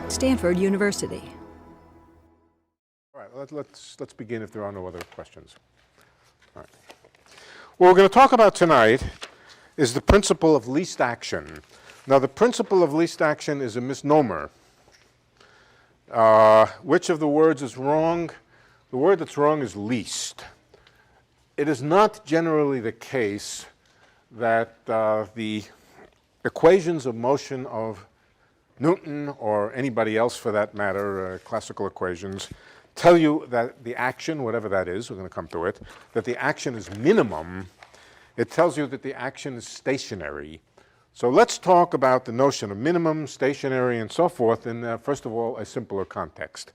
Stanford University. All right, let's begin if there are no other questions. All right. What we're going to talk about tonight is the principle of least action. Now, the principle of least action is a misnomer. Which of the words is wrong? The word that's wrong is least. It is not generally the case that the equations of motion of Newton or anybody else for that matter, classical equations, tell you that the action, whatever that is, we're going to come to it, that the action is minimum. It tells you that the action is stationary. So let's talk about the notion of minimum, stationary, and so forth in, first of all, a simpler context.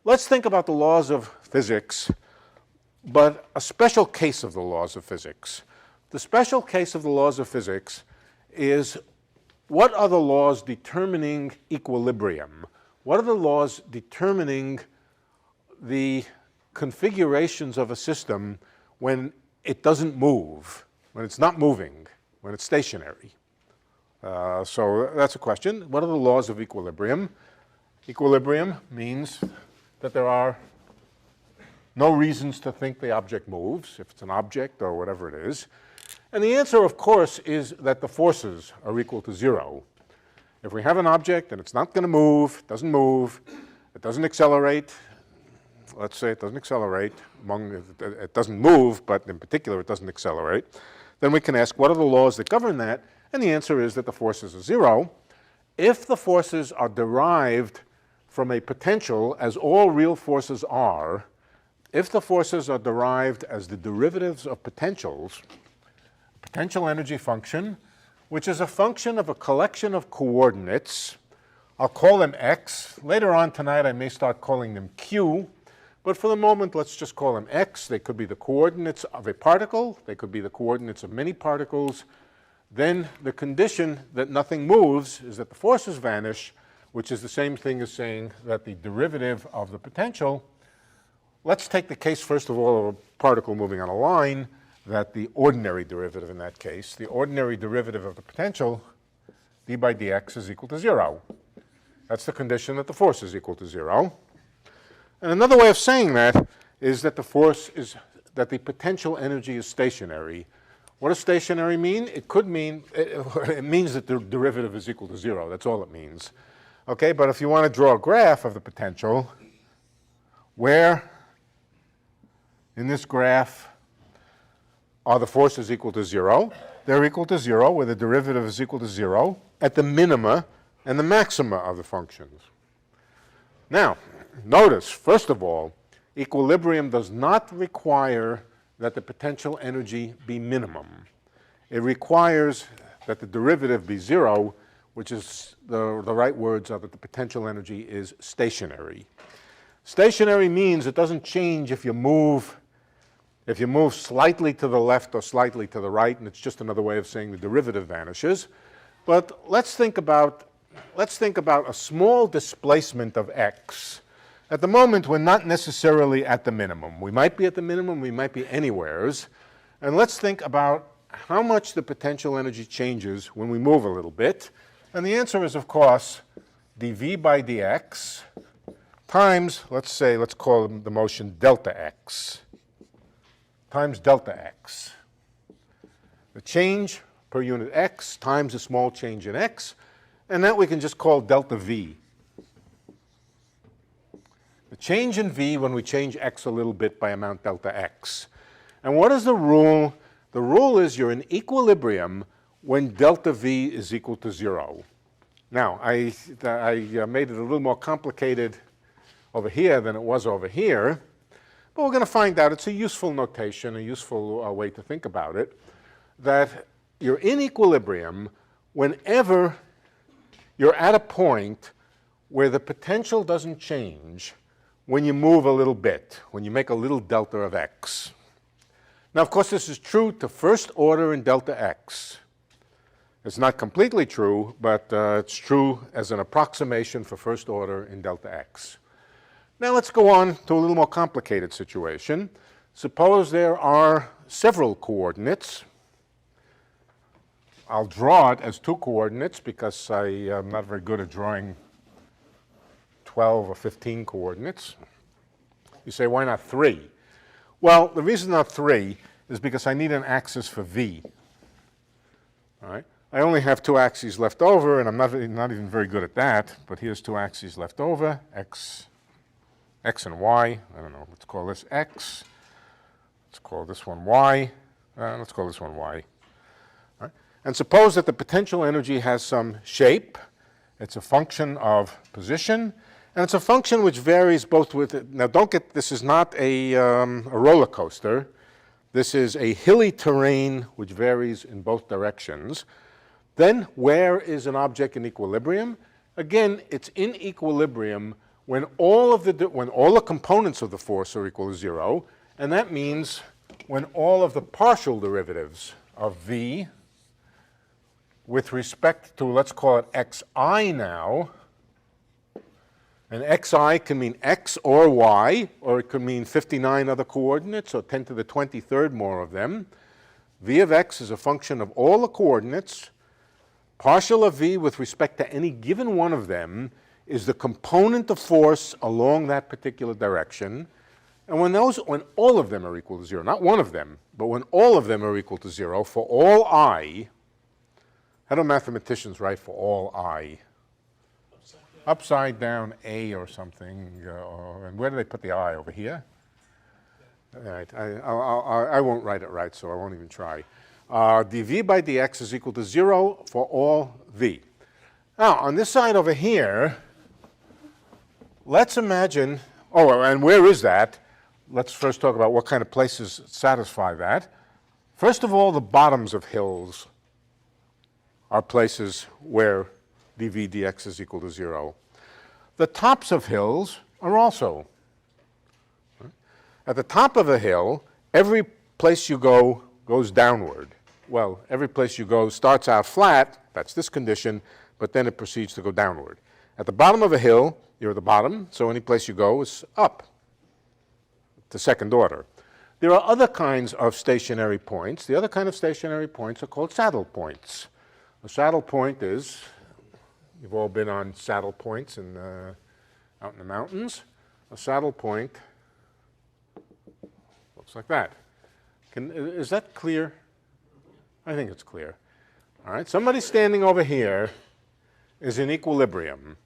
Let's think about the laws of physics, but a special case of the laws of physics. The special case of the laws of physics is what are the laws determining equilibrium? What are the laws determining the configurations of a system when it doesn't move, when it's not moving, when it's stationary? So that's a question. What are the laws of equilibrium? Equilibrium means that there are no reasons to think the object moves, if it's an object or whatever it is. And the answer, of course, is that the forces are equal to zero. If we have an object and it's not going to move, it doesn't accelerate, let's say it doesn't accelerate, it doesn't move, but in particular it doesn't accelerate, then we can ask what are the laws that govern that? And the answer is that the forces are zero. If the forces are derived from a potential, as all real forces are, if the forces are derived as the derivatives of potentials, potential energy function, which is a function of a collection of coordinates, I'll call them x. Later on tonight I may start calling them q, but for the moment let's just call them x. They could be the coordinates of a particle, they could be the coordinates of many particles. Then the condition that nothing moves is that the forces vanish, which is the same thing as saying that the derivative of the potential, let's take the case first of all of a particle moving on a line, that the ordinary derivative in that case, the ordinary derivative of the potential, d by dx is equal to 0. That's the condition that the force is equal to 0. And another way of saying that is that that the potential energy is stationary. What does stationary mean? It could mean, it means that the derivative is equal to 0. That's all it means. Okay, but if you want to draw a graph of the potential, where in this graph are the forces equal to 0? They're equal to 0, where the derivative is equal to 0, at the minima and the maxima of the functions. Now, notice, first of all, equilibrium does not require that the potential energy be minimum. It requires that the derivative be 0, which is the right words are that the potential energy is stationary. Stationary means it doesn't change if you move slightly to the left or slightly to the right, and it's just another way of saying the derivative vanishes. But let's think about a small displacement of x. At the moment, we're not necessarily at the minimum. We might be at the minimum, we might be anywheres. And let's think about how much the potential energy changes when we move a little bit. And the answer is, of course, dv by dx times, let's call the motion delta x, times delta x. The change per unit x times a small change in x, and that we can just call delta v. The change in v when we change x a little bit by amount delta x. And what is the rule? The rule is you're in equilibrium when delta v is equal to 0. Now, I made it a little more complicated over here than it was over here, but we're going to find out it's a useful notation, a useful way to think about it, that you're in equilibrium whenever you're at a point where the potential doesn't change when you move a little bit, when you make a little delta of x. Now, of course, this is true to first order in delta x. It's not completely true, but it's true as an approximation for first order in delta x. Now let's go on to a little more complicated situation. Suppose there are several coordinates. I'll draw it as two coordinates because I am not very good at drawing 12 or 15 coordinates. You say, why not 3? Well, the reason not 3 is because I need an axis for v. All right? I only have 2 axes left over, and I'm not even very good at that, but here's 2 axes left over, x and y. I don't know, let's call this x. Let's call this one y. Let's call this one y. All right? And suppose that the potential energy has some shape. It's a function of position, and it's a function which varies both with, now don't get, this is not a roller coaster. This is a hilly terrain which varies in both directions. Then where is an object in equilibrium? Again, it's in equilibrium when all the components of the force are equal to 0, and that means when all of the partial derivatives of v with respect to, let's call it xi now, and xi can mean x or y, or it could mean 59 other coordinates, or 10 to the 23rd more of them. V of x is a function of all the coordinates. Partial of v with respect to any given one of them is the component of force along that particular direction. And when all of them are equal to 0, not one of them, but when all of them are equal to 0, for all I, how do mathematicians write for all I? Upside down A or something, and where do they put the I? Over here? All right, I won't write it right, so I won't even try. dv by dx is equal to 0 for all v. Now, on this side over here, let's imagine, oh, and where is that? Let's first talk about what kind of places satisfy that. First of all, the bottoms of hills are places where dv dx is equal to 0. The tops of hills are also. At the top of a hill, every place you go goes downward. Well, every place you go starts out flat, that's this condition, but then it proceeds to go downward. At the bottom of a hill, you're at the bottom, so any place you go is up to second order. There are other kinds of stationary points. The other kind of stationary points are called saddle points. A saddle point is, you've all been on saddle points out in the mountains. A saddle point looks like that. Is that clear? I think it's clear. All right, somebody standing over here is in equilibrium.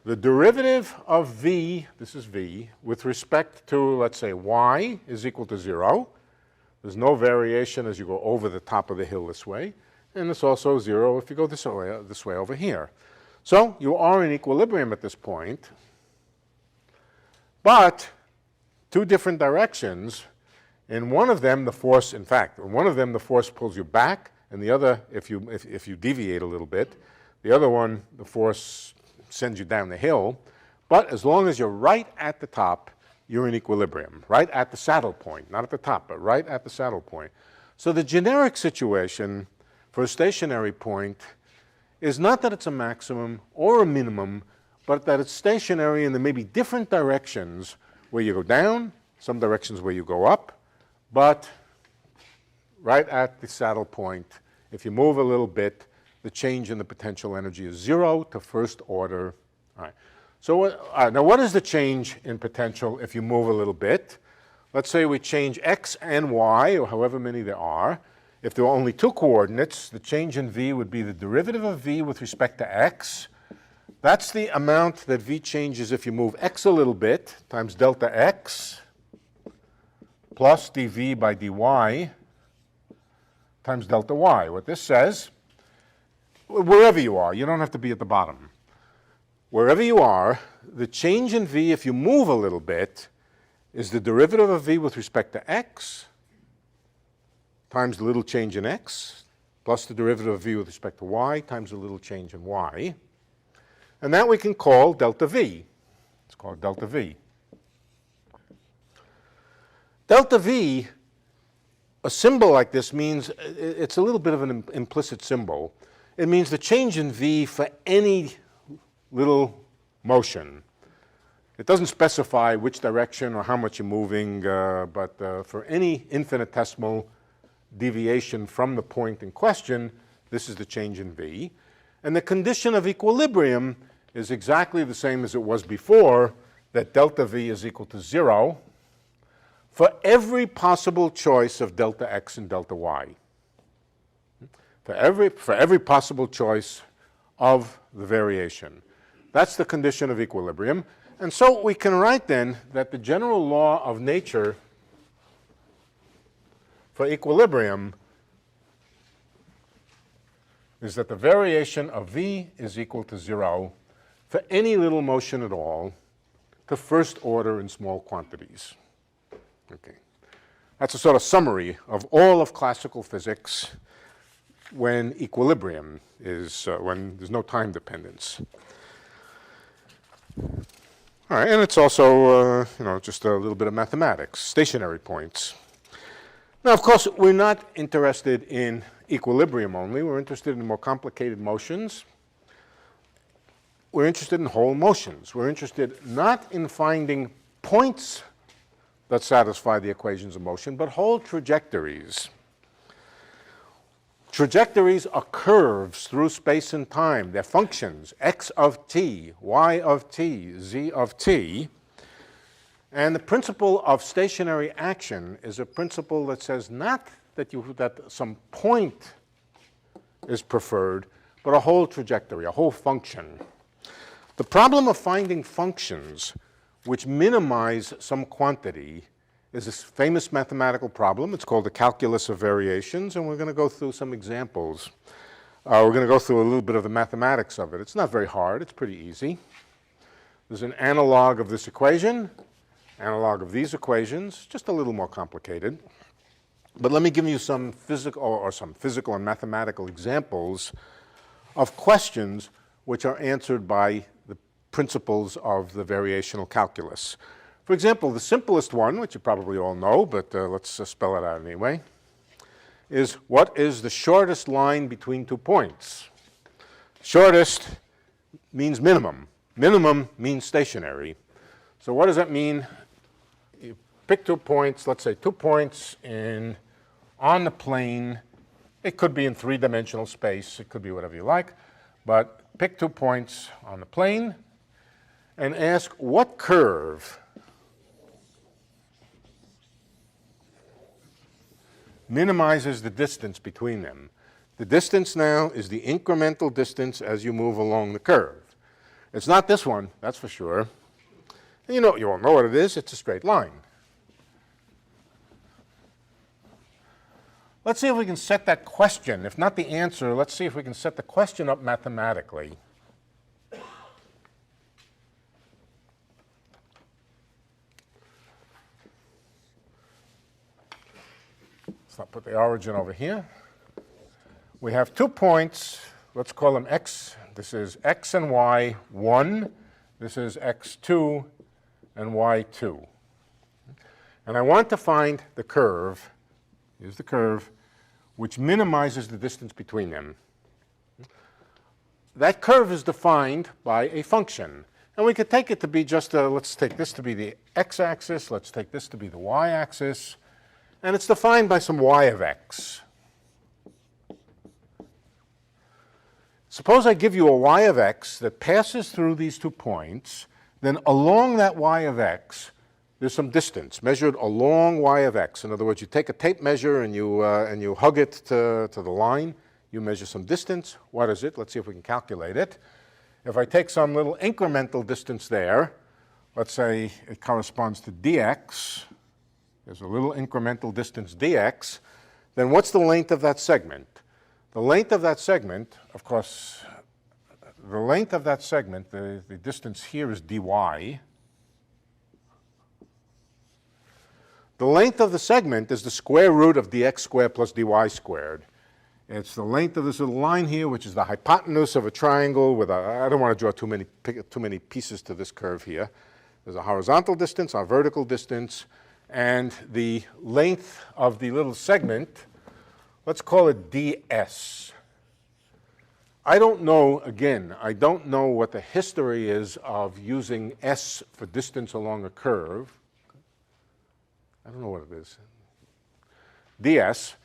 The derivative of v, this is v, with respect to, let's say, y is equal to 0. There's no variation as you go over the top of the hill this way. And it's also 0 if you go this way over here. So you are in equilibrium at this point. But 2 different directions. In one of them, the force, in fact, in one of them, the force pulls you back, and the other, if you deviate a little bit, the other one, the force sends you down the hill. But as long as you're right at the top, you're in equilibrium, right at the saddle point, not at the top, but right at the saddle point. So the generic situation for a stationary point is not that it's a maximum or a minimum, but that it's stationary and there may be different directions where you go down, some directions where you go up, but right at the saddle point, if you move a little bit, the change in the potential energy is 0 to first order. All right. So now what is the change in potential if you move a little bit? Let's say we change x and y, or however many there are. If there were only 2 coordinates, the change in v would be the derivative of v with respect to x. That's the amount that v changes if you move x a little bit, times delta x, plus dv by dy, times delta y. What this says, wherever you are, you don't have to be at the bottom. Wherever you are, the change in v, if you move a little bit, is the derivative of v with respect to x, times the little change in x, plus the derivative of v with respect to y, times the little change in y. And that we can call delta v. It's called delta v. Delta v, a symbol like this means, it's a little bit of an implicit symbol. It means the change in v for any little motion. It doesn't specify which direction or how much you're moving, but for any infinitesimal deviation from the point in question, this is the change in v. And the condition of equilibrium is exactly the same as it was before, that delta V is equal to 0 for every possible choice of delta X and delta Y. For every possible choice of the variation. That's the condition of equilibrium. And so we can write then that the general law of nature for equilibrium is that the variation of V is equal to 0 for any little motion at all to first order in small quantities. Okay. That's a sort of summary of all of classical physics when equilibrium is, when there's no time dependence. All right, and it's also, just a little bit of mathematics, stationary points. Now, of course, we're not interested in equilibrium only. We're interested in more complicated motions. We're interested in whole motions. We're interested not in finding points that satisfy the equations of motion, but whole trajectories. Trajectories are curves through space and time. They're functions, x of t, y of t, z of t. And the principle of stationary action is a principle that says not that some point is preferred, but a whole trajectory, a whole function. The problem of finding functions which minimize some quantity is this famous mathematical problem. It's called the calculus of variations, and we're going to go through some examples. We're going to go through a little bit of the mathematics of it. It's not very hard. It's pretty easy. There's an analog of this equation, analog of these equations, just a little more complicated. But let me give you some physical and mathematical examples of questions which are answered by the principles of the variational calculus. For example, the simplest one, which you probably all know, but let's spell it out anyway, is what is the shortest line between 2 points? Shortest means minimum. Minimum means stationary. So what does that mean? You pick 2 points, let's say 2 points on the plane. It could be in 3-dimensional space. It could be whatever you like. But pick 2 points on the plane and ask what curve minimizes the distance between them. The distance now is the incremental distance as you move along the curve. It's not this one, that's for sure. And you all know what it is. It's a straight line. Let's see if we can set that question. If not the answer, let's see if we can set the question up mathematically. Let's put the origin over here. We have 2 points. Let's call them x. This is x and y 1. This is x2 and y2. And I want to find the curve. Here's the curve, which minimizes the distance between them. That curve is defined by a function. And we could take it to be just, let's take this to be the x-axis. Let's take this to be the y-axis. And it's defined by some y of x. Suppose I give you a y of x that passes through these 2 points. Then along that y of x, there's some distance measured along y of x. In other words, you take a tape measure and you hug it to the line. You measure some distance. What is it? Let's see if we can calculate it. If I take some little incremental distance there, let's say it corresponds to dx. There's a little incremental distance dx. Then what's the length of that segment? The length of that segment, of course, the length of that segment, the distance here is dy. The length of the segment is the square root of dx squared plus dy squared. It's the length of this little line here, which is the hypotenuse of a triangle with I don't want to draw too many pieces to this curve here. There's a horizontal distance, a vertical distance, and the length of the little segment, let's call it ds. I don't know, again, I don't know what the history is of using s for distance along a curve. I don't know what it is. ds.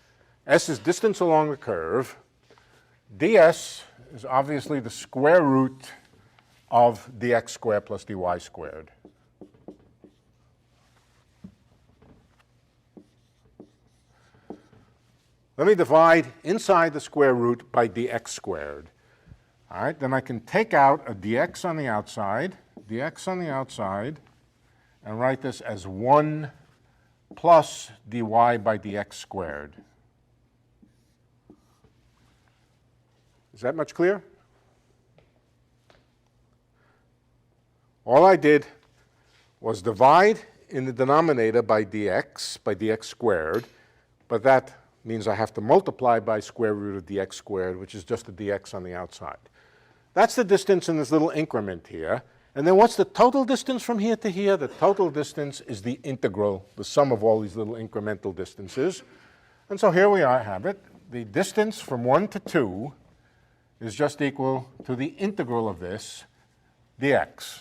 S is distance along the curve. ds is obviously the square root of dx squared plus dy squared. Let me divide inside the square root by dx squared. All right, then I can take out a dx on the outside, and write this as 1 plus dy by dx squared. Is that much clearer? All I did was divide in the denominator by dx squared, but that means I have to multiply by square root of dx squared, which is just the dx on the outside. That's the distance in this little increment here. And then what's the total distance from here to here? The total distance is the integral, the sum of all these little incremental distances. And so here we have it. The distance from 1 to 2 is just equal to the integral of this dx.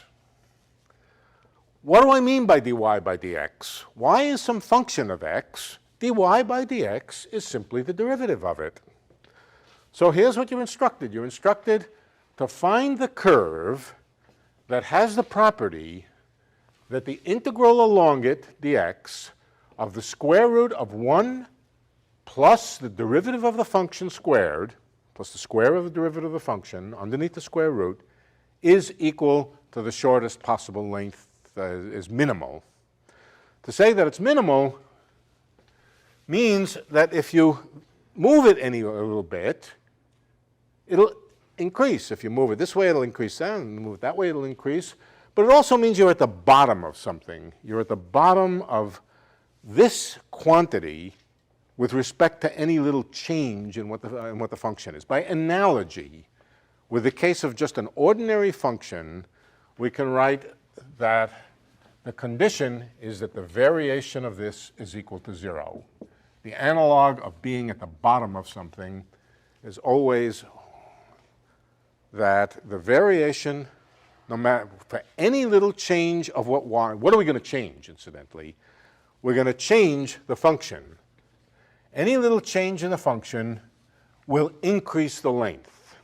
What do I mean by dy by dx? Y is some function of x. Dy by dx is simply the derivative of it. So here's what you're instructed. You're instructed to find the curve that has the property that the integral along it, dx, of the square root of 1 plus the derivative of the function squared, plus the square of the derivative of the function underneath the square root, is equal to the shortest possible length, is minimal. To say that it's minimal means that if you move it a little bit, it'll increase. If you move it this way, it'll increase that, and move it that way, it'll increase. But it also means you're at the bottom of something. You're at the bottom of this quantity with respect to any little change in what the function is. By analogy, with the case of just an ordinary function, we can write that the condition is that the variation of this is equal to 0. The analog of being at the bottom of something is always that the variation, no matter for any little change of what are we going to change, incidentally? We're going to change the function. Any little change in the function will increase the length.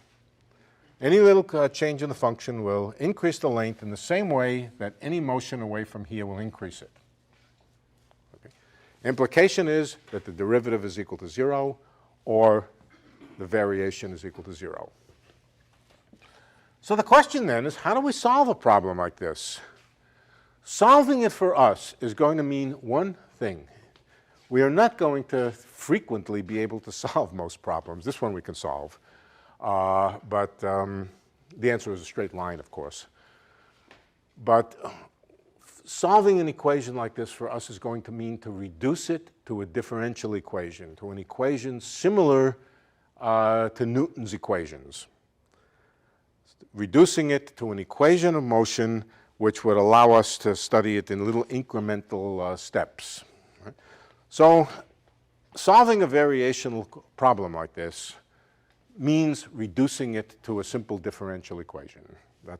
Any little change in the function will increase the length in the same way that any motion away from here will increase it. Okay. Implication is that the derivative is equal to 0 or the variation is equal to 0. So the question then is, how do we solve a problem like this? Solving it for us is going to mean one thing. We are not going to frequently be able to solve most problems. This one we can solve. But the answer is a straight line, of course. But solving an equation like this for us is going to mean to reduce it to a differential equation, to an equation similar to Newton's equations. Reducing it to an equation of motion which would allow us to study it in little incremental steps. Right? So solving a variational problem like this means reducing it to a simple differential equation. We'll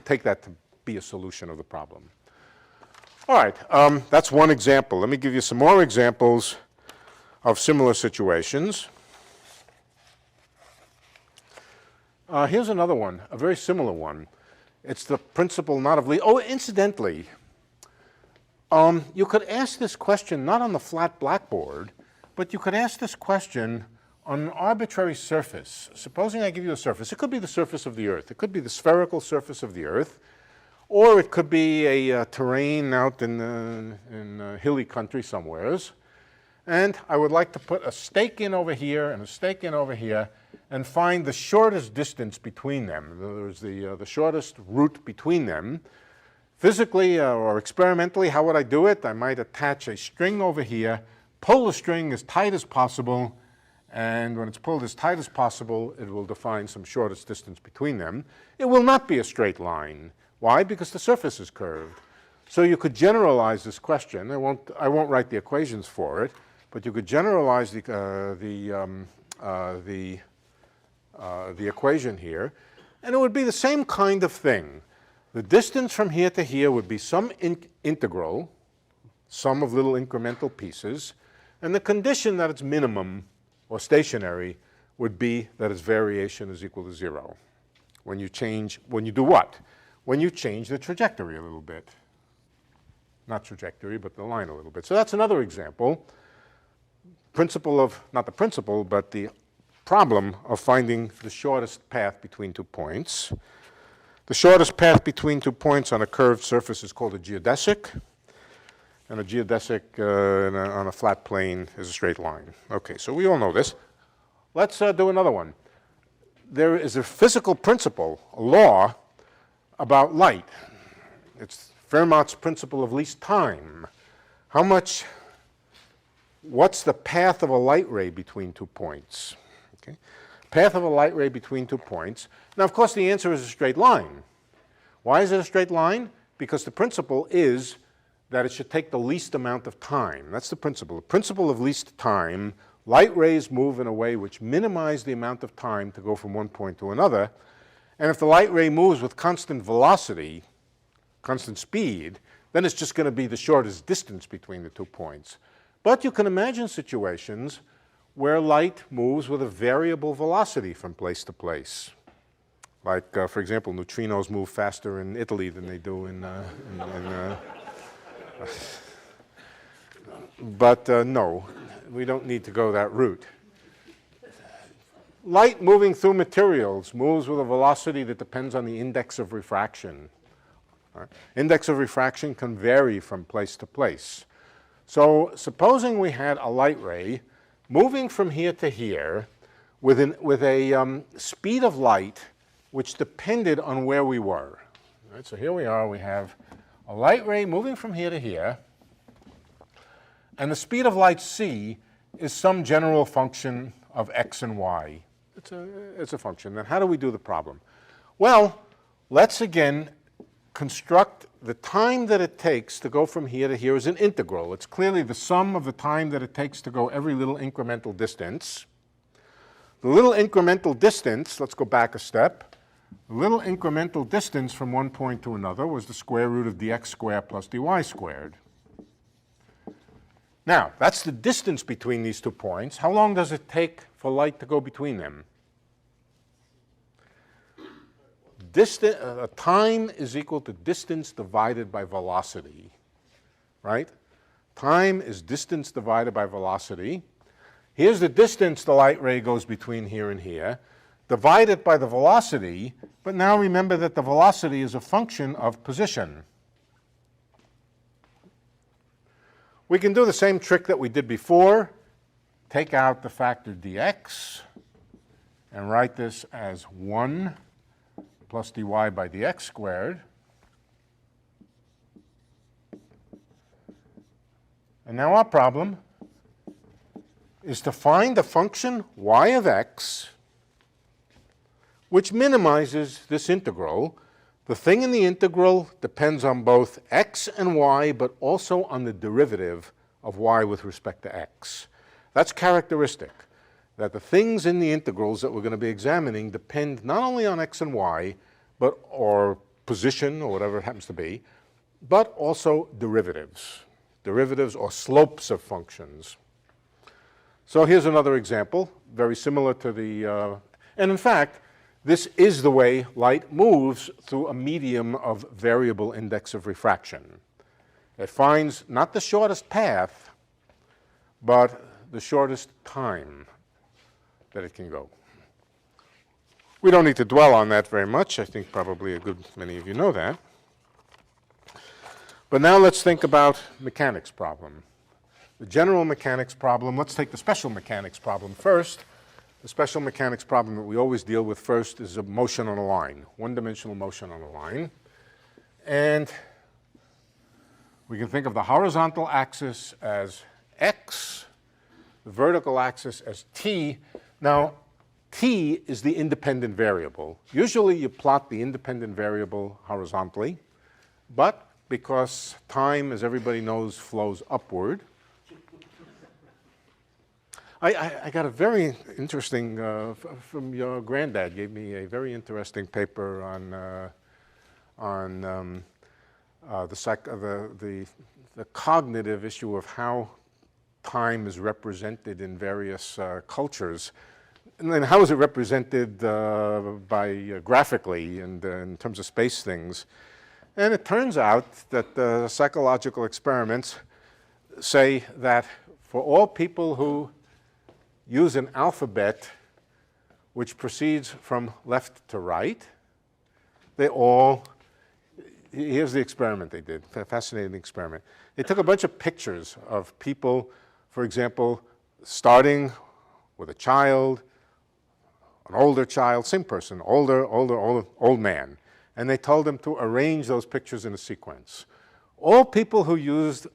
take that to be a solution of the problem. All right, that's one example. Let me give you some more examples of similar situations. Here's another one, a very similar one. It's the principle not of least. Oh, incidentally, you could ask this question not on the flat blackboard, but you could ask this question on an arbitrary surface. Supposing I give you a surface. It could be the surface of the Earth. It could be the spherical surface of the Earth, or it could be a terrain out in hilly country somewheres. And I would like to put a stake in over here and a stake in over here and find the shortest distance between them. There's the shortest route between them. Physically or experimentally, how would I do it? I might attach a string over here, pull the string as tight as possible, and when it's pulled as tight as possible, it will define some shortest distance between them. It will not be a straight line. Why? Because the surface is curved. So you could generalize this question. I won't write the equations for it, but you could generalize the equation here, and it would be the same kind of thing. The distance from here to here would be some integral, sum of little incremental pieces, and the condition that it's minimum or stationary would be that its variation is equal to 0. When you do what? When you change the trajectory a little bit. Not trajectory, but the line a little bit. So that's another example. Not the principle, but the problem of finding the shortest path between 2 points. The shortest path between 2 points on a curved surface is called a geodesic. And a geodesic on a flat plane is a straight line. Okay, so we all know this. Let's do another one. There is a physical principle, a law, about light. It's Fermat's principle of least time. What's the path of a light ray between 2 points? Okay. Path of a light ray between 2 points. Now, of course, the answer is a straight line. Why is it a straight line? Because the principle is that it should take the least amount of time. That's the principle. The principle of least time, light rays move in a way which minimize the amount of time to go from one point to another. And if the light ray moves with constant velocity, constant speed, then it's just going to be the shortest distance between the 2 points. But you can imagine situations where light moves with a variable velocity from place to place. Like, for example, neutrinos move faster in Italy than they do but no, we don't need to go that route. Light moving through materials moves with a velocity that depends on the index of refraction. Right? Index of refraction can vary from place to place. So supposing we had a light ray moving from here to here with a speed of light which depended on where we were. Right? So here we are, we have a light ray moving from here to here, and the speed of light c is some general function of x and y. It's a function. Then how do we do the problem? Well, let's again construct the time that it takes to go from here to here as an integral. It's clearly the sum of the time that it takes to go every little incremental distance. The little incremental distance, let's go back a step. The little incremental distance from one point to another was the square root of dx squared plus dy squared. Now, that's the distance between these 2 points. How long does it take for light to go between them? Time is equal to distance divided by velocity, right? Time is distance divided by velocity. Here's the distance the light ray goes between here and here, divided by the velocity, but now remember that the velocity is a function of position. We can do the same trick that we did before. Take out the factor dx and write this as 1 plus dy by dx squared. And now our problem is to find the function y of x which minimizes this integral. The thing in the integral depends on both x and y, but also on the derivative of y with respect to x. That's characteristic, that the things in the integrals that we're going to be examining depend not only on x and y, or position, or whatever it happens to be, but also derivatives or slopes of functions. So here's another example, very similar to the, and in fact, this is the way light moves through a medium of variable index of refraction. It finds not the shortest path, but the shortest time that it can go. We don't need to dwell on that very much. I think probably a good many of you know that. But now let's think about mechanics problem. The general mechanics problem, let's take the special mechanics problem first. The special mechanics problem that we always deal with first is a motion on a line, one-dimensional motion on a line. And we can think of the horizontal axis as x, the vertical axis as t. Now, t is the independent variable. Usually you plot the independent variable horizontally, but because time, as everybody knows, flows upward, I got a very interesting, from your granddad, gave me a very interesting paper on the cognitive issue of how time is represented in various cultures. And then how is it represented graphically and in terms of space things? And it turns out that the psychological experiments say that for all people who use an alphabet which proceeds from left to right, they all, here's the experiment they did, a fascinating experiment. They took a bunch of pictures of people, for example, starting with a child, an older child, same person, old man. And they told them to arrange those pictures in a sequence. All people who used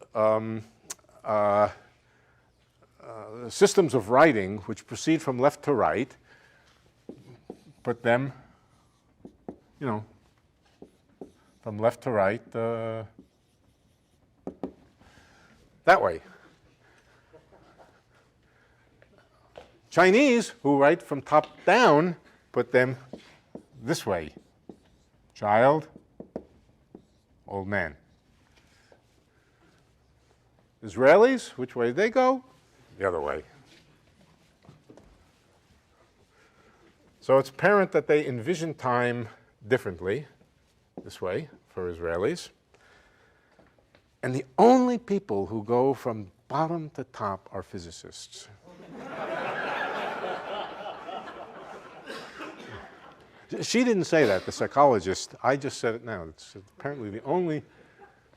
systems of writing which proceed from left to right, put them, from left to right that way. Chinese, who write from top down, put them this way. Child, old man. Israelis, which way did they go? The other way. So it's apparent that they envision time differently, this way, for Israelis. And the only people who go from bottom to top are physicists. She didn't say that, the psychologist. I just said it now. It's apparently the only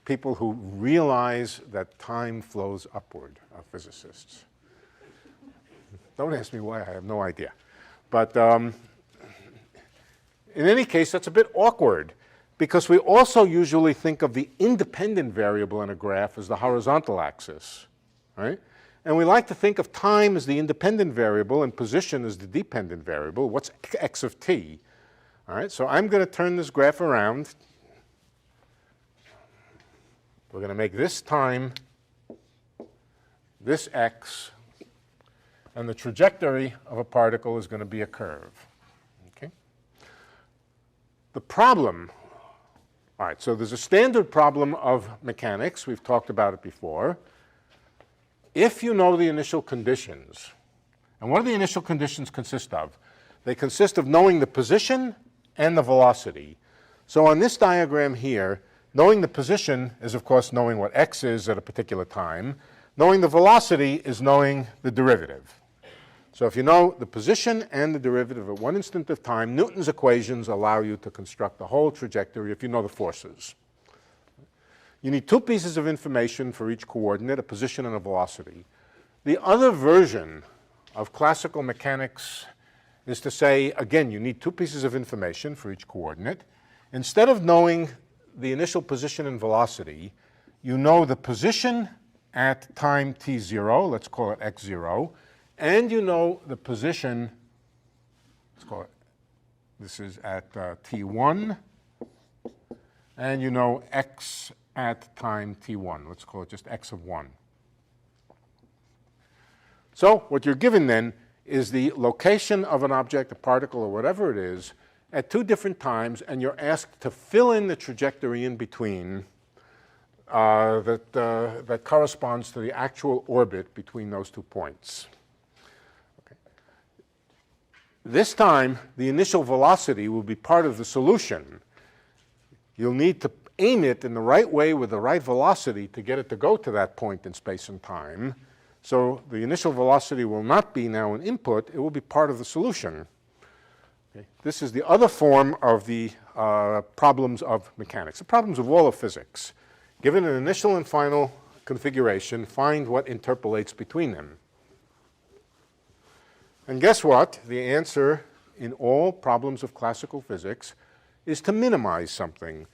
people who realize that time flows upward are physicists. Don't ask me why, I have no idea. But in any case, that's a bit awkward because we also usually think of the independent variable in a graph as the horizontal axis, right? And we like to think of time as the independent variable and position as the dependent variable. What's x of t? All right, so I'm going to turn this graph around. We're going to make this time, this x, and the trajectory of a particle is going to be a curve. Okay? The problem, all right, so there's a standard problem of mechanics. We've talked about it before. If you know the initial conditions, and what do the initial conditions consist of? They consist of knowing the position and the velocity. So on this diagram here, knowing the position is, of course, knowing what x is at a particular time. Knowing the velocity is knowing the derivative. So if you know the position and the derivative at one instant of time, Newton's equations allow you to construct the whole trajectory if you know the forces. You need two pieces of information for each coordinate, a position and a velocity. The other version of classical mechanics is to say, again, you need two pieces of information for each coordinate. Instead of knowing the initial position and velocity, you know the position at time t0, let's call it x0, and you know the position, let's call it, this is at t1, and you know x at time t1, let's call it just x of 1. So what you're given then is the location of an object, a particle, or whatever it is, at two different times, and you're asked to fill in the trajectory in between that corresponds to the actual orbit between those 2 points. Okay. This time, the initial velocity will be part of the solution. You'll need to aim it in the right way with the right velocity to get it to go to that point in space and time. So the initial velocity will not be now an input, it will be part of the solution. Okay. This is the other form of the problems of mechanics, the problems of all of physics. Given an initial and final configuration, find what interpolates between them. And guess what? The answer in all problems of classical physics is to minimize something.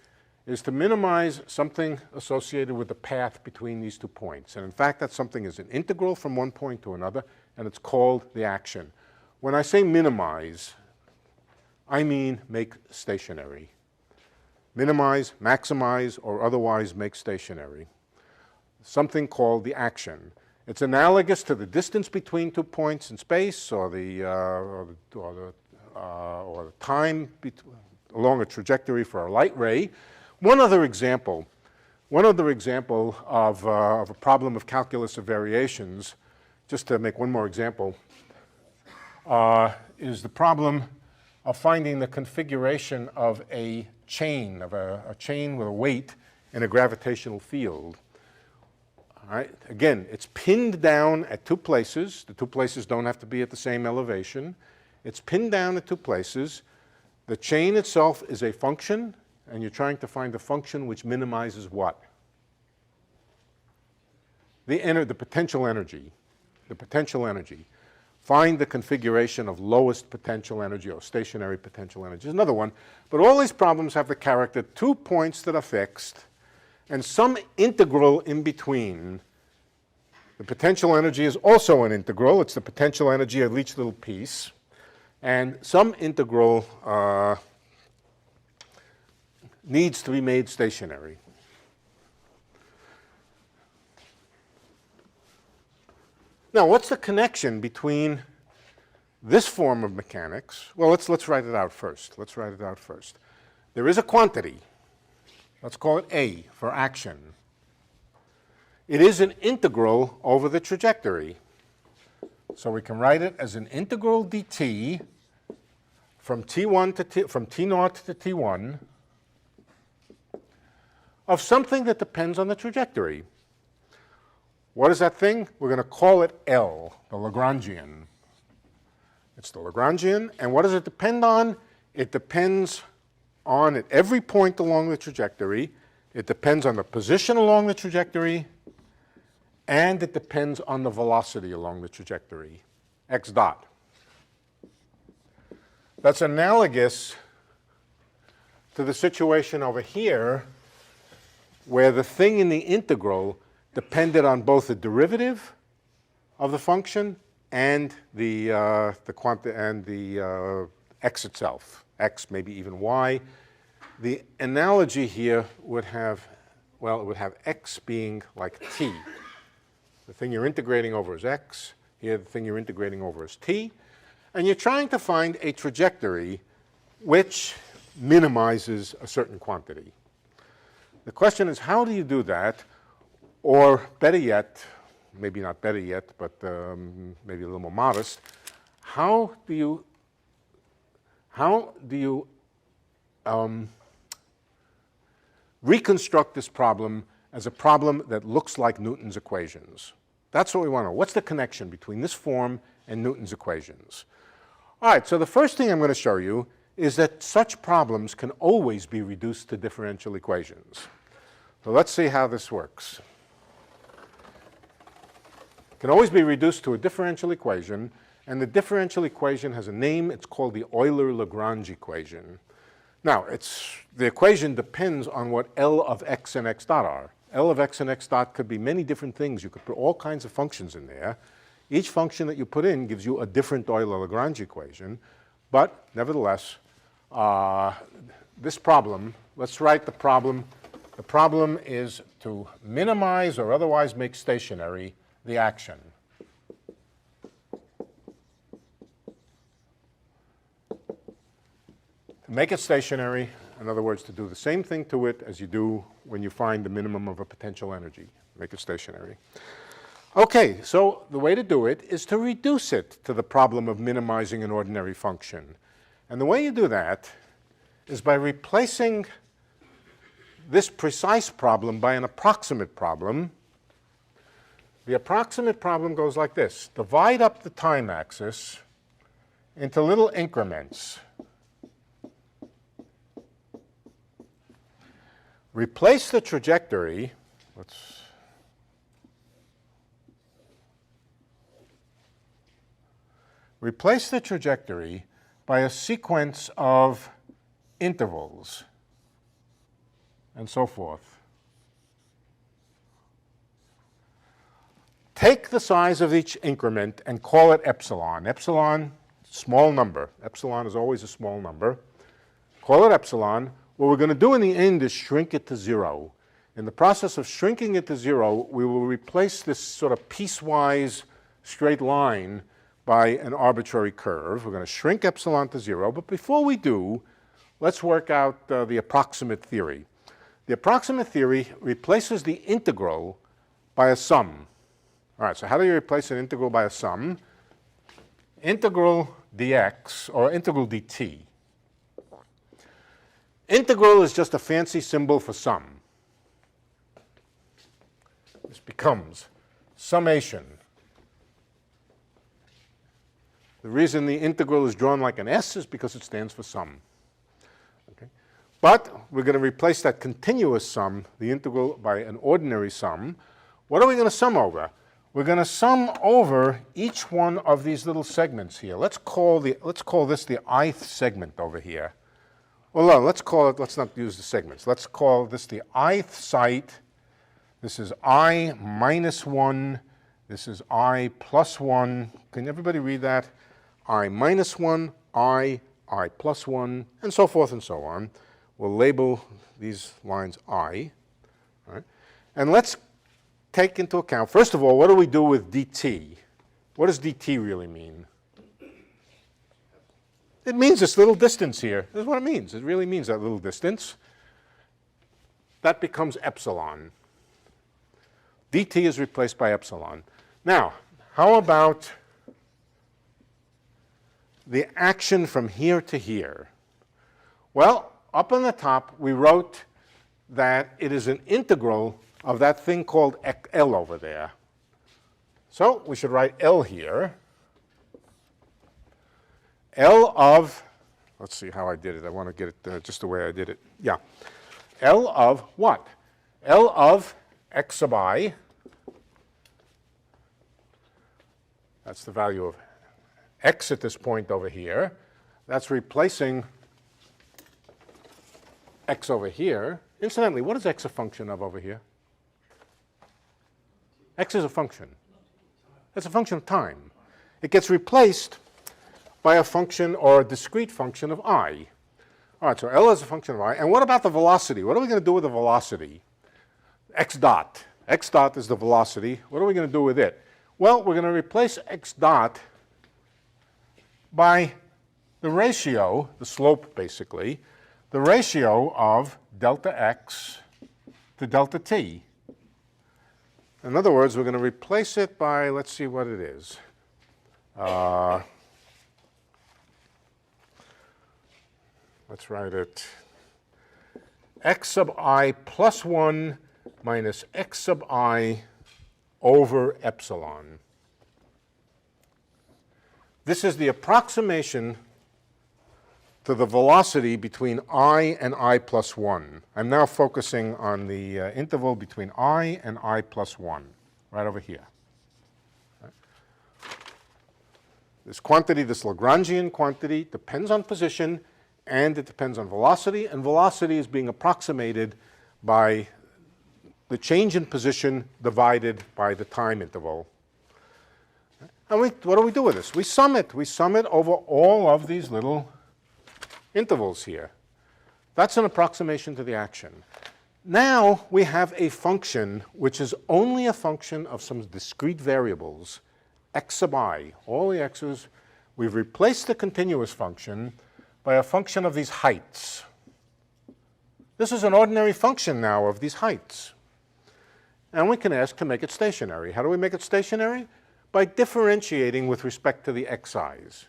Is to minimize something associated with the path between these 2 points. And in fact, that something is an integral from one point to another, and it's called the action. When I say minimize, I mean make stationary. Minimize, maximize, or otherwise make stationary. Something called the action. It's analogous to the distance between 2 points in space, or the time along a trajectory for a light ray. One other example of a problem of calculus of variations, just to make one more example. is the problem of finding the configuration of a chain, a chain with a weight in a gravitational field. All right. Again, it's pinned down at two places. The two places don't have to be at the same elevation. It's pinned down at two places. The chain itself is a function, and you're trying to find a function which minimizes what? The potential energy. The potential energy. Find the configuration of lowest potential energy or stationary potential energy. Is another one. But all these problems have the character 2 points that are fixed and some integral in between. The potential energy is also an integral. It's the potential energy of each little piece. And some integral needs to be made stationary. Now, what's the connection between this form of mechanics? Well, let's write it out first. Let's write it out first. There is a quantity. Let's call it A for action. It is an integral over the trajectory. So we can write it as an integral dt from from t0 to t1 of something that depends on the trajectory. What is that thing? We're going to call it L, the Lagrangian. It's the Lagrangian, and what does it depend on? It depends on, at every point along the trajectory, it depends on the position along the trajectory, and it depends on the velocity along the trajectory, x dot. That's analogous to the situation over here where the thing in the integral depended on both the derivative of the function and the x itself, x, maybe even y. The analogy here would have, well, it would have x being like t. The thing you're integrating over is x. Here, the thing you're integrating over is t. And you're trying to find a trajectory which minimizes a certain quantity. The question is, how do you do that? Or better yet, maybe not better yet, but maybe a little more modest, how do you reconstruct this problem as a problem that looks like Newton's equations? That's what we want to know. What's the connection between this form and Newton's equations? All right, so the first thing I'm going to show you is that such problems can always be reduced to differential equations. So let's see how this works. It can always be reduced to a differential equation, and the differential equation has a name. It's called the Euler-Lagrange equation. Now, the equation depends on what L of x and x dot are. L of x and x dot could be many different things. You could put all kinds of functions in there. Each function that you put in gives you a different Euler-Lagrange equation. But nevertheless, this problem, let's write the problem. The problem is to minimize or otherwise make stationary the action. To make it stationary, in other words, to do the same thing to it as you do when you find the minimum of a potential energy. Make it stationary. Okay, so the way to do it is to reduce it to the problem of minimizing an ordinary function. And the way you do that is by replacing this precise problem by an approximate problem. The approximate problem goes like this. Divide up the time axis into little increments. Replace the trajectory. Replace the trajectory by a sequence of intervals and so forth. Take the size of each increment and call it epsilon. Epsilon, small number. Epsilon is always a small number. Call it epsilon. What we're going to do in the end is shrink it to 0. In the process of shrinking it to 0, we will replace this sort of piecewise straight line by an arbitrary curve. We're going to shrink epsilon to 0. But before we do, let's work out the approximate theory. The approximate theory replaces the integral by a sum. All right, so how do you replace an integral by a sum? integral dx or integral dt. Integral is just a fancy symbol for sum. This becomes summation. The reason the integral is drawn like an S is because it stands for sum. Okay? But we're going to replace that continuous sum, the integral, by an ordinary sum. What are we going to sum over? We're going to sum over each one of these little segments here. Let's call this the ith segment over here. Well, no, let's not use the segments. Let's call this the ith site. This is I minus 1. This is I plus 1. Can everybody read that? I minus 1, I plus 1, and so forth and so on. We'll label these lines I. All right? And let's take into account, first of all, what do we do with dt? What does dt really mean? It means this little distance here. That's what it means. It really means that little distance. That becomes epsilon. dt is replaced by epsilon. Now, how about the action from here to here? Well, up on the top, we wrote that it is an integral of that thing called L over there. So we should write L here. L of, let's see how I did it. I want to get it just the way I did it. Yeah. L of what? L of x sub I. That's the value of x at this point over here. That's replacing x over here. Incidentally, what is x a function of over here? X is a function. It's a function of time. It gets replaced by a function or a discrete function of I. All right, so L is a function of I. And what about the velocity? What are we going to do with the velocity? X dot. X dot is the velocity. What are we going to do with it? Well, we're going to replace x dot by the ratio, the slope basically, the ratio of delta x to delta t. In other words, we're going to replace it by, let's see what it is. Let's write it x sub I plus 1 minus x sub I over epsilon. This is the approximation to the velocity between I and I plus 1. I'm now focusing on the interval between I and I plus 1, right over here. Right. This quantity, this Lagrangian quantity, depends on position, and it depends on velocity, and velocity is being approximated by the change in position divided by the time interval. And what do we do with this? We sum it. We sum it over all of these little intervals here. That's an approximation to the action. Now we have a function which is only a function of some discrete variables, x sub I, all the x's. We've replaced the continuous function by a function of these heights. This is an ordinary function now of these heights. And we can ask to make it stationary. How do we make it stationary? By differentiating with respect to the xi's.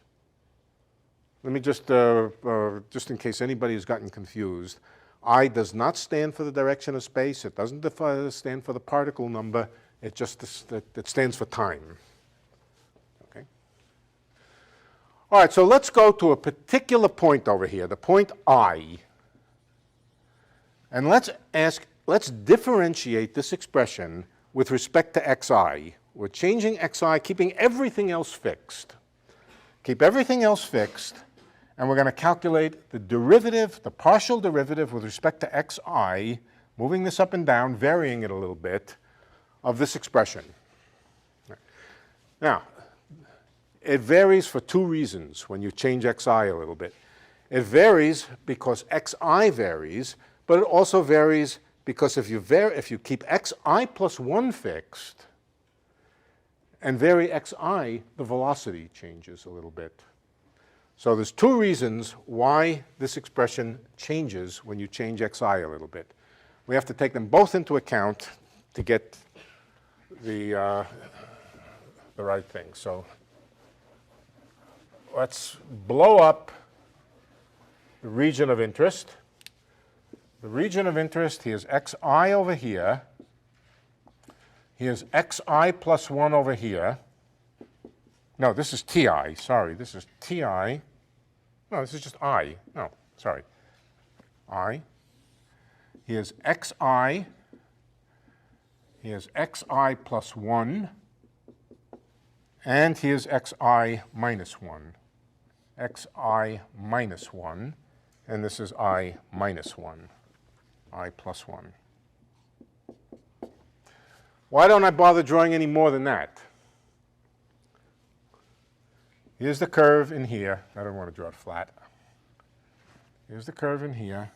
Let me just in case anybody has gotten confused, I does not stand for the direction of space. It doesn't stand for the particle number. It just it stands for time. Okay. All right, so let's go to a particular point over here, the point I. And let's differentiate this expression with respect to xi. We're changing xi, keeping everything else fixed. Keep everything else fixed, and we're going to calculate the derivative, the partial derivative with respect to xi, moving this up and down, varying it a little bit, of this expression. Now, it varies for two reasons when you change xi a little bit. It varies because xi varies, but it also varies because if you keep xi plus 1 fixed and vary xi, the velocity changes a little bit. So there's two reasons why this expression changes when you change xi a little bit. We have to take them both into account to get the right thing. So let's blow up the region of interest. The region of interest, here's xi over here. Here's xi plus 1 over here. No, this is ti, sorry. This is ti. No, this is just I. No, sorry. I. Here's xi. Here's xi plus 1. And here's xi minus 1. Xi minus 1. And this is I minus 1. I plus 1. Why don't I bother drawing any more than that? Here's the curve in here. I don't want to draw it flat. Here's the curve in here.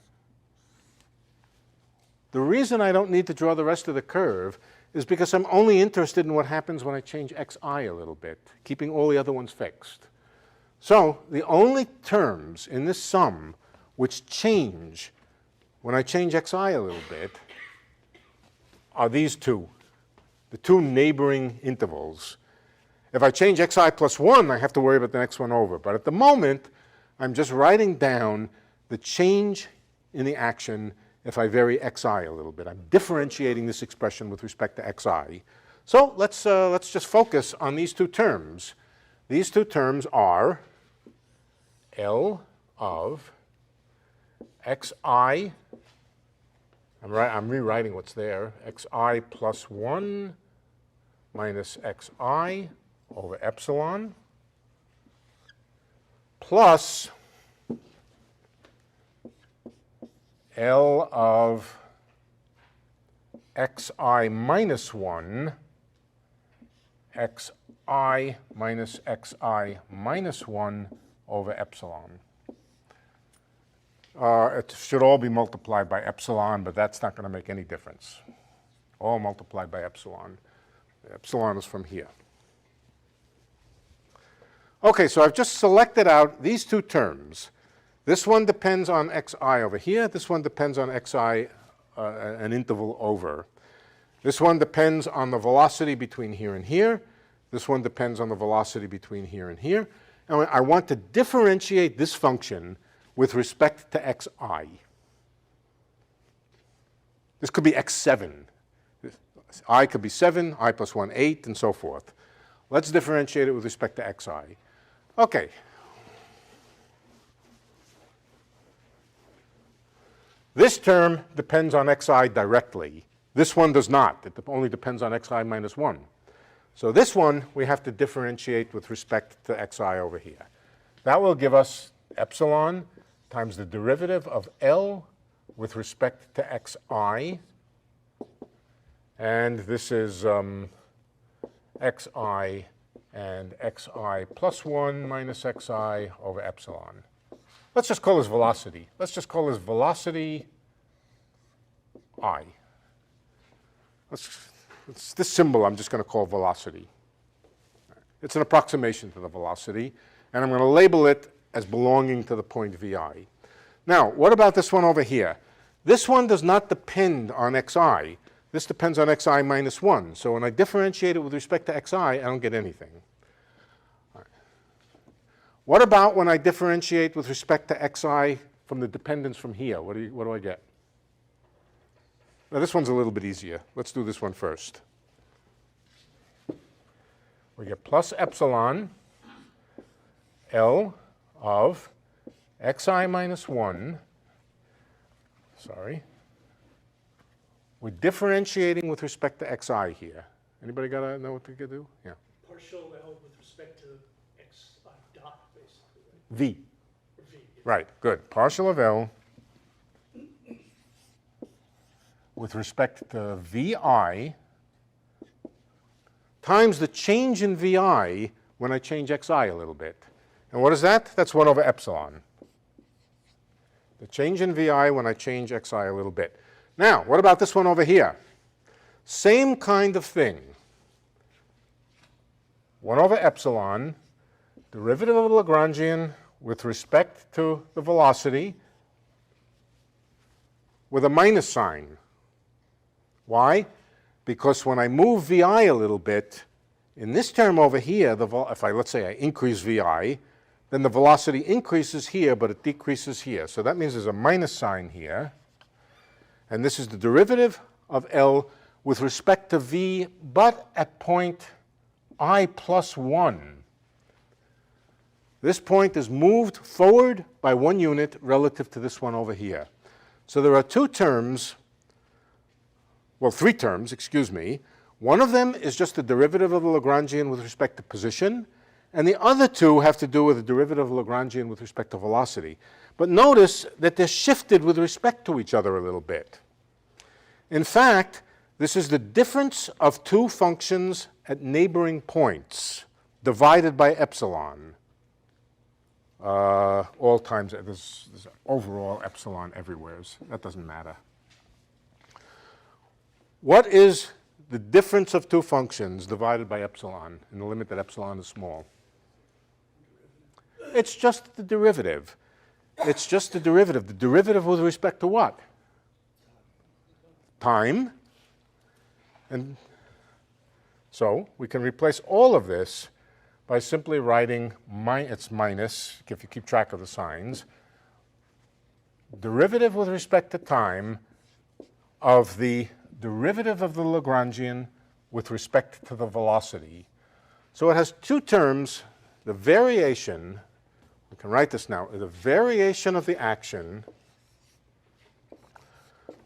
The reason I don't need to draw the rest of the curve is because I'm only interested in what happens when I change xi a little bit, keeping all the other ones fixed. So the only terms in this sum which change when I change xi a little bit are these two, the two neighboring intervals. If I change xi plus 1, I have to worry about the next one over. But at the moment, I'm just writing down the change in the action if I vary xi a little bit. I'm differentiating this expression with respect to xi. So let's just focus on these two terms. These two terms are L of xi, I'm rewriting what's there, xi plus 1 minus xi over epsilon plus L of xi minus 1, xi minus xi minus 1 over epsilon. It should all be multiplied by epsilon, but that's not going to make any difference. All multiplied by epsilon. The epsilon is from here. Okay, so I've just selected out these two terms. This one depends on xi over here. This one depends on xi, an interval over. This one depends on the velocity between here and here. This one depends on the velocity between here and here. And I want to differentiate this function with respect to xi. This could be x7. I could be 7, I plus 1, 8, and so forth. Let's differentiate it with respect to xi. Okay. This term depends on xi directly. This one does not. It only depends on xi minus 1. So this one we have to differentiate with respect to xi over here. That will give us epsilon times the derivative of L with respect to xi. And this is xi and xi plus 1 minus xi over epsilon. Let's just call this velocity. Let's just call this velocity I. This symbol I'm just going to call velocity. It's an approximation to the velocity, and I'm going to label it as belonging to the point vi. Now, what about this one over here? This one does not depend on xi. This depends on xi minus 1. So when I differentiate it with respect to xi, I don't get anything. All right. What about when I differentiate with respect to xi from the dependence from here? What do I get? Now this one's a little bit easier. Let's do this one first. We get plus epsilon L of xi minus 1. Sorry. We're differentiating with respect to xi here. Anybody got to know what to do? Yeah. Partial L with respect to xi dot, basically. Right? V. Or v. Yeah. Right, good. Partial of L with respect to vi times the change in vi when I change xi a little bit. And what is that? That's 1 over epsilon. The change in vi when I change xi a little bit. Now, what about this one over here? Same kind of thing. 1 over epsilon, derivative of the Lagrangian with respect to the velocity with a minus sign. Why? Because when I move vi a little bit, in this term over here, let's say I increase vi, then the velocity increases here, but it decreases here. So that means there's a minus sign here. And this is the derivative of L with respect to V, but at point I plus 1. This point is moved forward by 1 unit relative to this one over here. So there are two terms, well, 3 terms, excuse me. One of them is just the derivative of the Lagrangian with respect to position, and the other two have to do with the derivative of Lagrangian with respect to velocity. But notice that they're shifted with respect to each other a little bit. In fact, this is the difference of two functions at neighboring points divided by epsilon. All times, there's overall epsilon everywhere. That doesn't matter. What is the difference of two functions divided by epsilon in the limit that epsilon is small? It's just the derivative. It's just the derivative. The derivative with respect to what? Time. And so we can replace all of this by simply writing it's minus, if you keep track of the signs, derivative with respect to time of the derivative of the Lagrangian with respect to the velocity. So it has two terms, the variation, we can write this now, the variation of the action,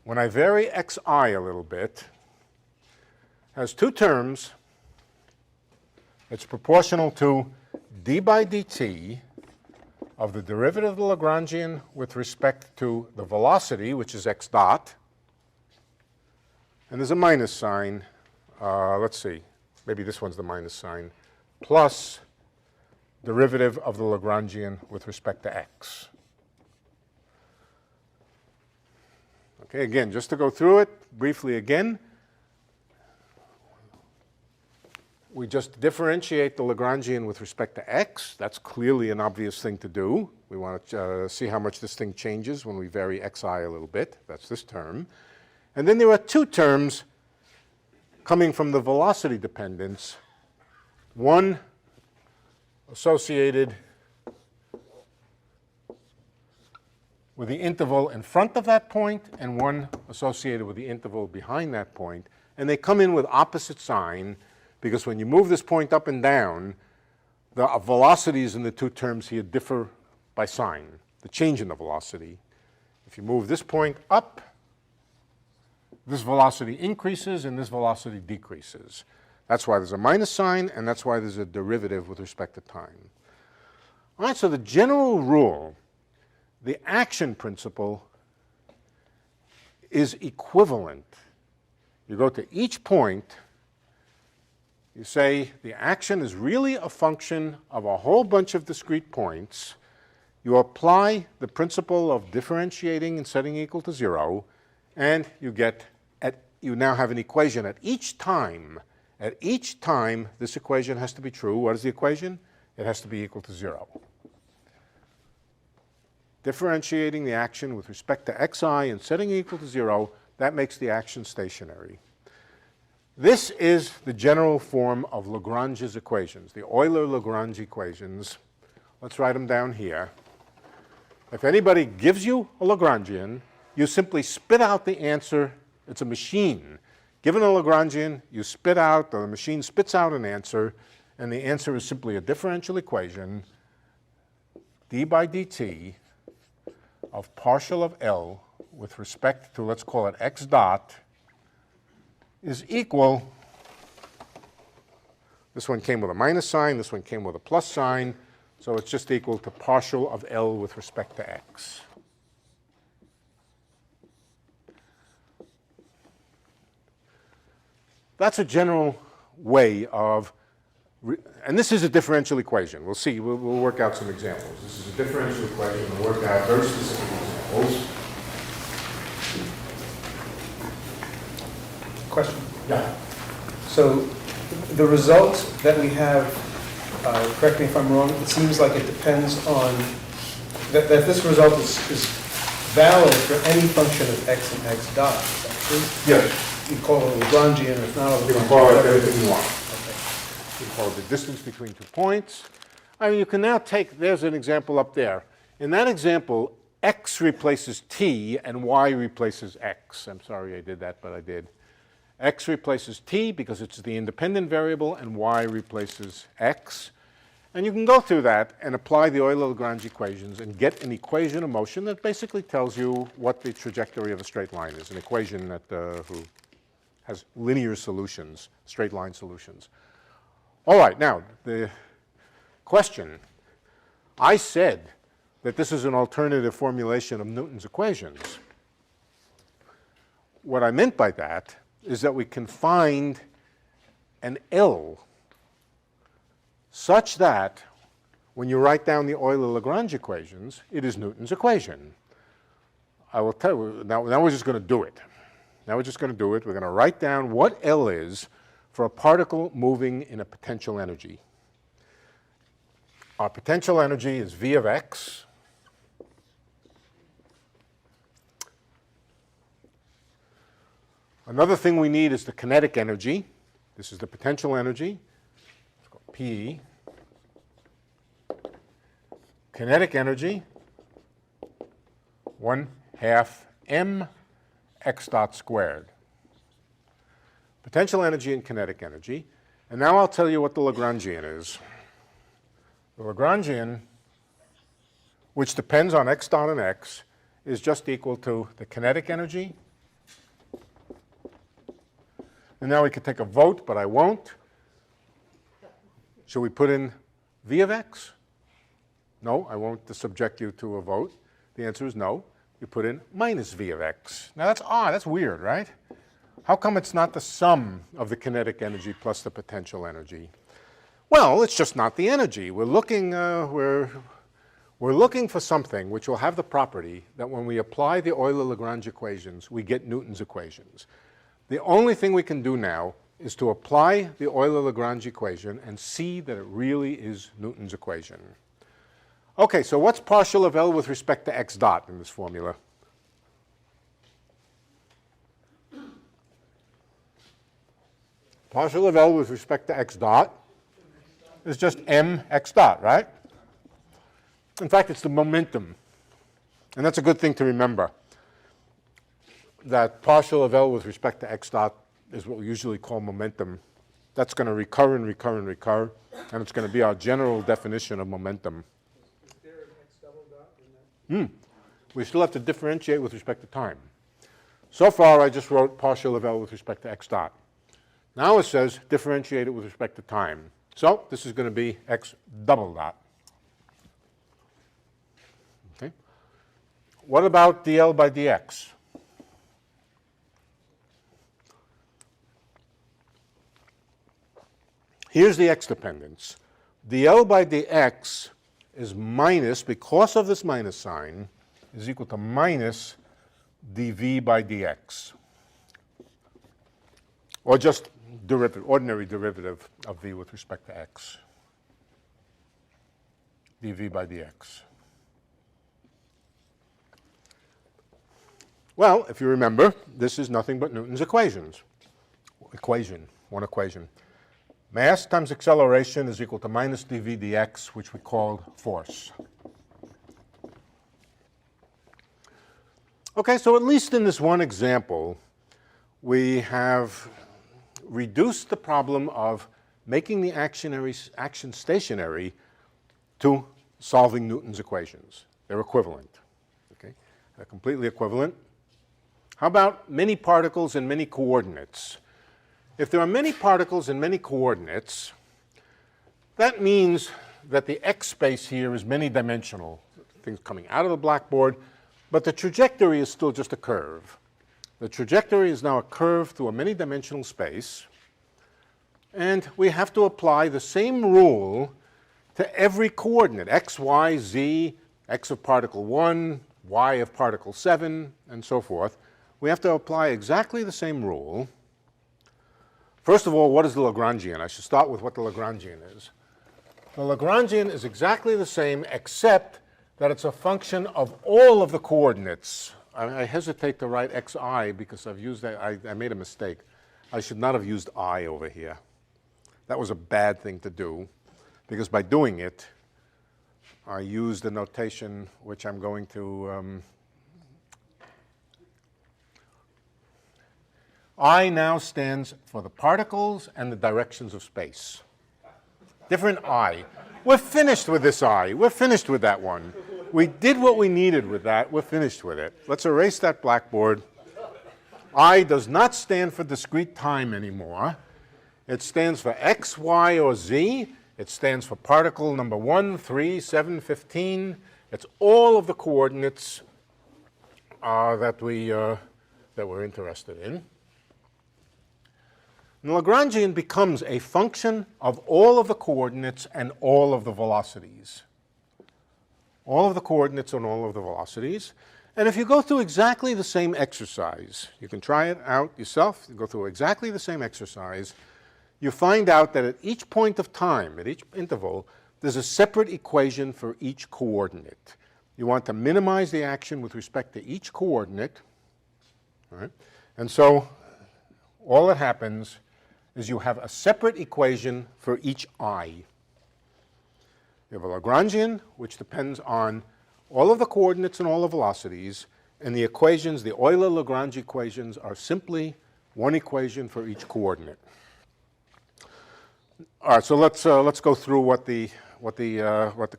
when I vary xi a little bit, has two terms. It's proportional to d by dt of the derivative of the Lagrangian with respect to the velocity, which is x dot. And there's a minus sign. Let's see. Maybe this one's the minus sign. Plus derivative of the Lagrangian with respect to x. Okay, again, just to go through it briefly again. We just differentiate the Lagrangian with respect to x. That's clearly an obvious thing to do. We want to see how much this thing changes when we vary xi a little bit. That's this term. And then there are two terms coming from the velocity dependence. One associated with the interval in front of that point, and one associated with the interval behind that point. And they come in with opposite sign, because when you move this point up and down, the velocities in the two terms here differ by sign, the change in the velocity. If you move this point up, this velocity increases and this velocity decreases. That's why there's a minus sign, and that's why there's a derivative with respect to time. All right, so the general rule, the action principle, is equivalent. You go to each point, you say the action is really a function of a whole bunch of discrete points. You apply the principle of differentiating and setting equal to 0, and you now have an equation at each time. At each time, this equation has to be true. What is the equation? It has to be equal to 0. Differentiating the action with respect to xi and setting it equal to 0, that makes the action stationary. This is the general form of Lagrange's equations, the Euler-Lagrange equations. Let's write them down here. If anybody gives you a Lagrangian, you simply spit out the answer. It's a machine. Given a Lagrangian, you spit out, or the machine spits out an answer, and the answer is simply a differential equation, d by dt of partial of L with respect to, let's call it x dot, is equal, this one came with a minus sign, this one came with a plus sign, so it's just equal to partial of L with respect to x. That's a general way of, and this is a differential equation. We'll see, we'll work out some examples. This is a differential equation. We'll work out very specific examples. Question. Yeah. So the result that we have, correct me if I'm wrong, it seems like it depends on, that this result is valid for any function of x and x dot. Is that true? Yes. You call it a Lagrangian, if not a Lagrangian. You can call it anything you want. Okay. You call it the distance between 2 points. I mean, you can now take, there's an example up there. In that example, x replaces t and y replaces x. I'm sorry I did that, but I did. X replaces t because it's the independent variable, and y replaces x. And you can go through that and apply the Euler-Lagrange equations and get an equation of motion that basically tells you what the trajectory of a straight line is, an equation that has linear solutions, straight line solutions. All right, now, the question. I said that this is an alternative formulation of Newton's equations. What I meant by that is that we can find an L such that when you write down the Euler-Lagrange equations, it is Newton's equation. I will tell you, now we're just going to do it. Now we're just going to do it. We're going to write down what L is for a particle moving in a potential energy. Our potential energy is V of x. Another thing we need is the kinetic energy. This is the potential energy. It's called P. Kinetic energy, 1/2 m x dot squared. Potential energy and kinetic energy. And now I'll tell you what the Lagrangian is. The Lagrangian, which depends on x dot and x, is just equal to the kinetic energy. And now we could take a vote, but I won't. Shall we put in V of x? No, I won't subject you to a vote. The answer is no. You put in minus V of x. Now that's odd, that's weird, right? How come it's not the sum of the kinetic energy plus the potential energy? Well, it's just not the energy. We're looking for something which will have the property that when we apply the Euler-Lagrange equations, we get Newton's equations. The only thing we can do now is to apply the Euler-Lagrange equation and see that it really is Newton's equation. Okay, so what's partial of L with respect to x dot in this formula? Partial of L with respect to x dot is just m x dot, right? In fact, it's the momentum. And that's a good thing to remember, that partial of L with respect to x dot is what we usually call momentum. That's going to recur and recur and recur, and it's going to be our general definition of momentum. Is there an x double dot in that? We still have to differentiate with respect to time. So far, I just wrote partial of L with respect to x dot. Now it says differentiate it with respect to time. So this is going to be x double dot. Okay. What about dl by dx? Here's the x dependence. dl by dx is minus, because of this minus sign, is equal to minus dv by dx. Or just derivative, ordinary derivative of v with respect to x. dv by dx. Well, if you remember, this is nothing but Newton's equations. One equation. Mass times acceleration is equal to minus dv dx, which we called force. Okay, so at least in this one example, we have reduced the problem of making the action stationary to solving Newton's equations. They're equivalent. Okay? They're completely equivalent. How about many particles and many coordinates? If there are many particles and many coordinates, that means that the x space here is many-dimensional, things coming out of the blackboard, but the trajectory is still just a curve. The trajectory is now a curve through a many-dimensional space, and we have to apply the same rule to every coordinate, x, y, z, x of particle 1, y of particle 7, and so forth. We have to apply exactly the same rule. First of all, what is the Lagrangian? I should start with what the Lagrangian is. The Lagrangian is exactly the same, except that it's a function of all of the coordinates. I hesitate to write xi because I've used that. I made a mistake. I should not have used I over here. That was a bad thing to do, because by doing it, I use the notation which I'm going to I now stands for the particles and the directions of space. Different I. We're finished with this I. We're finished with that one. We did what we needed with that. We're finished with it. Let's erase that blackboard. I does not stand for discrete time anymore. It stands for X, Y, or Z. It stands for particle number 1, 3, 7, 15. It's all of the coordinates that we're interested in. And Lagrangian becomes a function of all of the coordinates and all of the velocities. All of the coordinates and all of the velocities. And if you go through exactly the same exercise, you can try it out yourself, you go through exactly the same exercise, you find out that at each point of time, at each interval, there's a separate equation for each coordinate. You want to minimize the action with respect to each coordinate. All right? And so all that happens is you have a separate equation for each I. You have a Lagrangian, which depends on all of the coordinates and all the velocities, and the equations, the Euler-Lagrange equations, are simply one equation for each coordinate. All right, so let's go through what the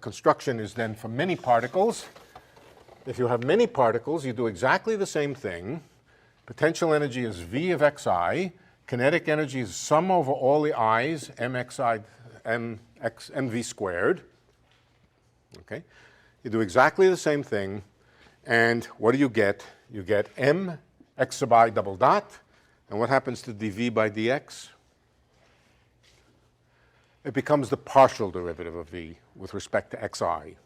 construction is then for many particles. If you have many particles, you do exactly the same thing. Potential energy is V of xi. Kinetic energy is sum over all the i's, mxi, mv squared. Okay? You do exactly the same thing, and what do you get? You get m x sub I double dot, and what happens to dv by dx? It becomes the partial derivative of v with respect to xi.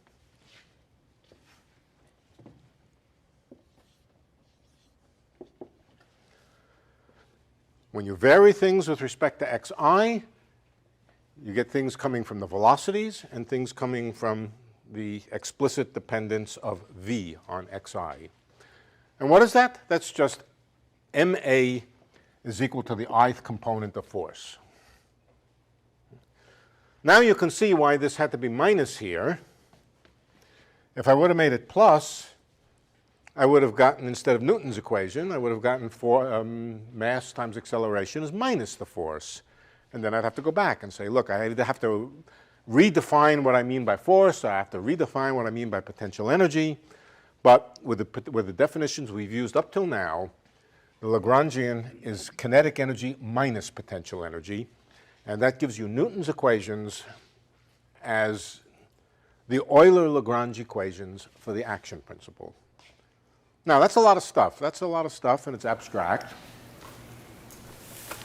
When you vary things with respect to xi, you get things coming from the velocities and things coming from the explicit dependence of v on xi. And what is that? That's just ma is equal to the ith component of force. Now you can see why this had to be minus here. If I would have made it plus, I would have gotten, instead of Newton's equation, I would have gotten mass times acceleration is minus the force. And then I'd have to go back and say, look, I have to redefine what I mean by force. I have to redefine what I mean by potential energy. But with the definitions we've used up till now, the Lagrangian is kinetic energy minus potential energy. And that gives you Newton's equations as the Euler-Lagrange equations for the action principle. Now, that's a lot of stuff. That's a lot of stuff, and it's abstract.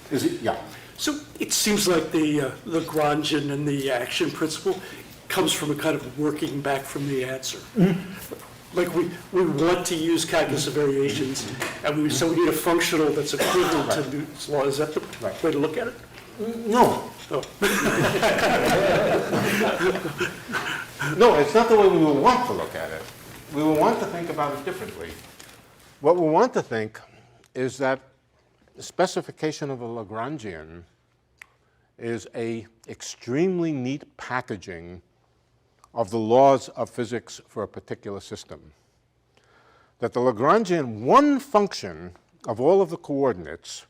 Is it? Yeah. So it seems like the Lagrangian and the action principle comes from a kind of working back from the answer. Mm-hmm. Like we want to use calculus of variations, and so we need a functional that's equivalent to Newton's law. Is that the way to look at it? No. Oh. No, it's not the way we will want to look at it. We will want to think about it differently. What we want to think is that the specification of a Lagrangian is an extremely neat packaging of the laws of physics for a particular system. That the Lagrangian, one function of all of the coordinates,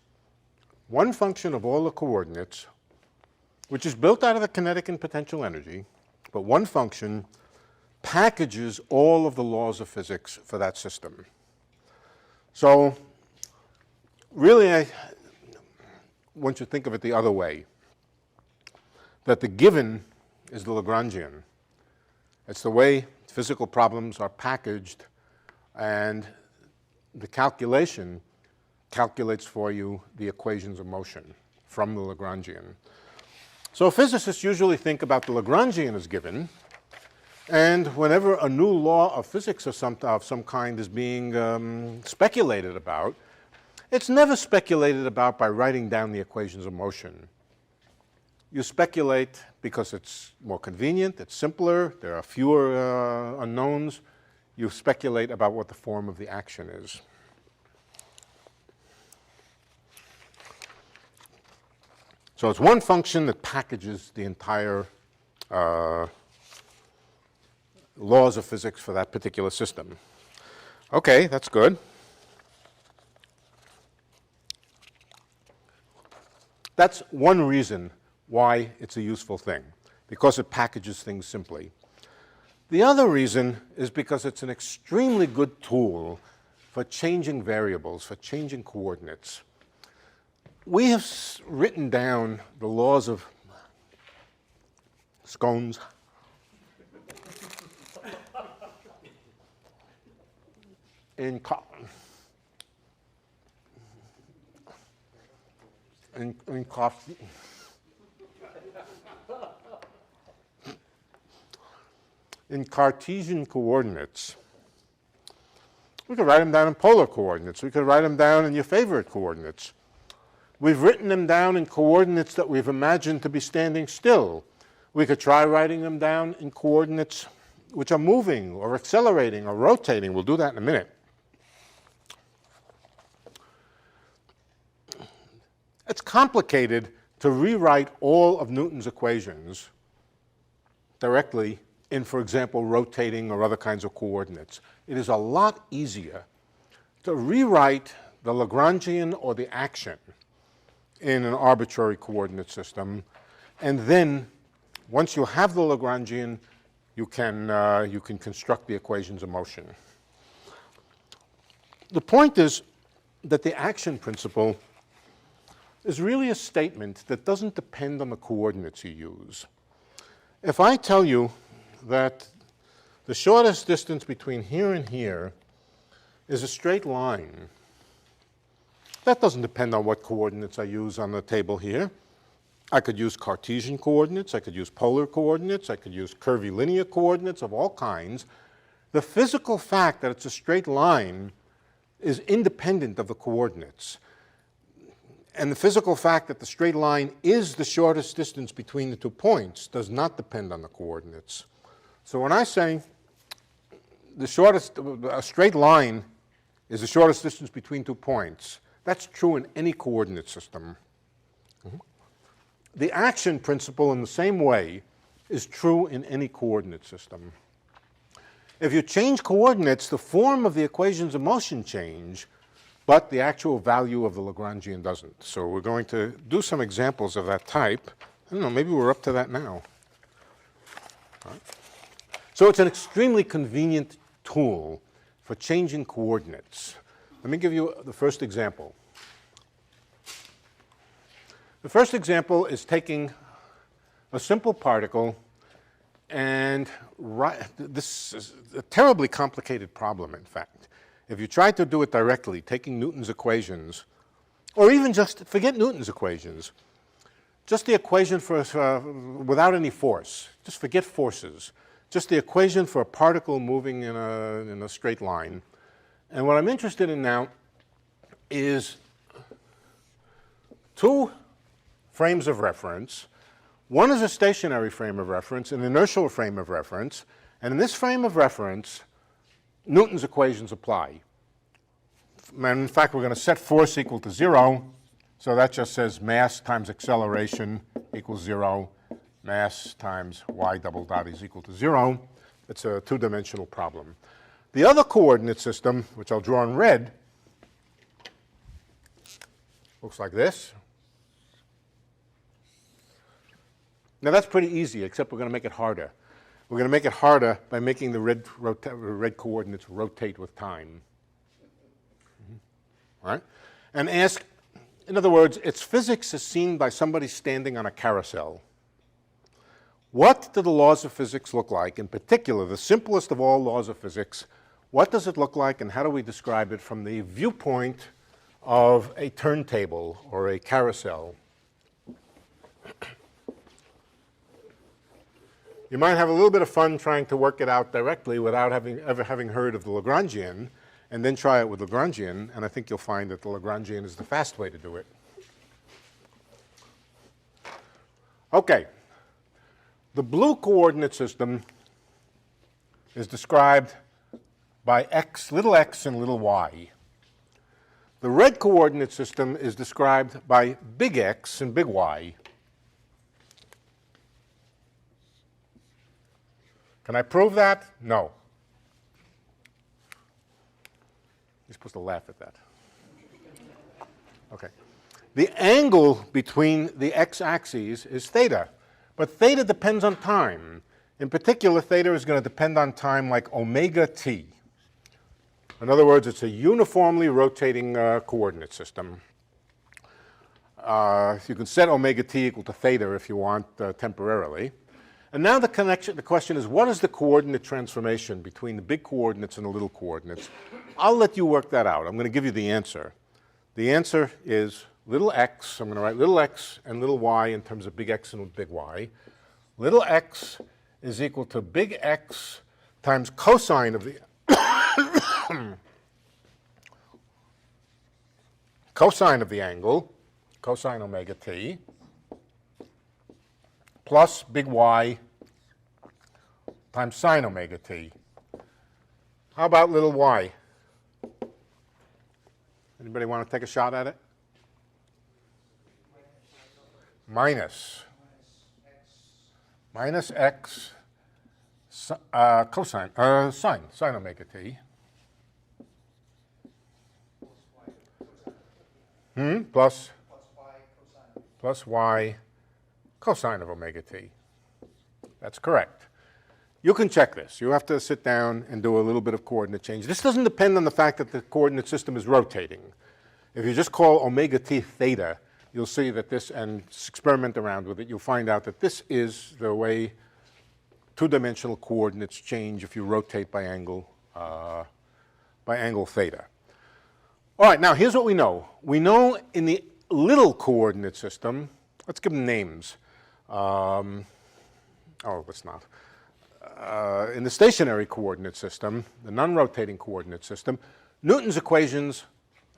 which is built out of the kinetic and potential energy, but one function packages all of the laws of physics for that system. So really, I want you to think of it the other way, that the given is the Lagrangian. It's the way physical problems are packaged, and the calculation calculates for you the equations of motion from the Lagrangian. So physicists usually think about the Lagrangian as given, and whenever a new law of physics of some kind is being speculated about, it's never speculated about by writing down the equations of motion. You speculate because it's more convenient, it's simpler, there are fewer unknowns. You speculate about what the form of the action is. So it's one function that packages the entire laws of physics for that particular system. Okay, that's good. That's one reason why it's a useful thing, because it packages things simply. The other reason is because it's an extremely good tool for changing variables, for changing coordinates. We have written down the laws of scones in coffee. In Cartesian coordinates. We could write them down in polar coordinates. We could write them down in your favorite coordinates. We've written them down in coordinates that we've imagined to be standing still. We could try writing them down in coordinates which are moving or accelerating or rotating. We'll do that in a minute. It's complicated to rewrite all of Newton's equations directly in, for example, rotating or other kinds of coordinates. It is a lot easier to rewrite the Lagrangian or the action in an arbitrary coordinate system, and then once you have the Lagrangian, you can construct the equations of motion. The point is that the action principle is really a statement that doesn't depend on the coordinates you use. If I tell you that the shortest distance between here and here is a straight line, that doesn't depend on what coordinates I use on the table here. I could use Cartesian coordinates, I could use polar coordinates, I could use curvilinear coordinates of all kinds. The physical fact that it's a straight line is independent of the coordinates. And the physical fact that the straight line is the shortest distance between the 2 points does not depend on the coordinates. So when I say a straight line is the shortest distance between 2 points, that's true in any coordinate system. The action principle in the same way is true in any coordinate system. If you change coordinates, the form of the equations of motion change, but the actual value of the Lagrangian doesn't. So we're going to do some examples of that type. I don't know, maybe we're up to that now. All right. So it's an extremely convenient tool for changing coordinates. Let me give you the first example. The first example is taking a simple particle and this is a terribly complicated problem, in fact. If you try to do it directly, taking Newton's equations, or even just forget Newton's equations, just the equation for without any force, just forget forces, just the equation for a particle moving in a straight line. And what I'm interested in now is 2 frames of reference. One is a stationary frame of reference, an inertial frame of reference, and in this frame of reference, Newton's equations apply. And in fact, we're going to set force equal to 0, so that just says mass times acceleration equals 0, mass times y double dot is equal to 0. It's a 2-dimensional problem. The other coordinate system, which I'll draw in red, looks like this. Now that's pretty easy, except we're going to make it harder. We're going to make it harder by making the red coordinates rotate with time. All right? And ask, in other words, its physics is seen by somebody standing on a carousel. What do the laws of physics look like? In particular, the simplest of all laws of physics, what does it look like and how do we describe it from the viewpoint of a turntable or a carousel? You might have a little bit of fun trying to work it out directly without ever having heard of the Lagrangian, and then try it with Lagrangian, and I think you'll find that the Lagrangian is the fast way to do it. Okay. The blue coordinate system is described by x, little x and little y. The red coordinate system is described by big X and big Y. Can I prove that? No. You're supposed to laugh at that. Okay. The angle between the x-axes is theta, but theta depends on time. In particular, theta is going to depend on time like omega t. In other words, it's a uniformly rotating coordinate system. You can set omega t equal to theta if you want temporarily. And now the question is, what is the coordinate transformation between the big coordinates and the little coordinates? I'll let you work that out. I'm going to give you the answer. The answer is little x. I'm going to write little x and little y in terms of big X and big Y. Little x is equal to big X times cosine of the cosine of the angle, cosine omega t, plus big Y times sine omega t. How about little y? Anybody want to take a shot at it? Minus x cosine, sine omega t. Plus y cosine of omega t. That's correct. You can check this. You have to sit down and do a little bit of coordinate change. This doesn't depend on the fact that the coordinate system is rotating. If you just call omega t theta, you'll see that this, and experiment around with it, you'll find out that this is the way two-dimensional coordinates change if you rotate by angle theta. All right, now here's what we know. We know in the little coordinate system, let's give them names. Let's not. In the stationary coordinate system, the non-rotating coordinate system, Newton's equations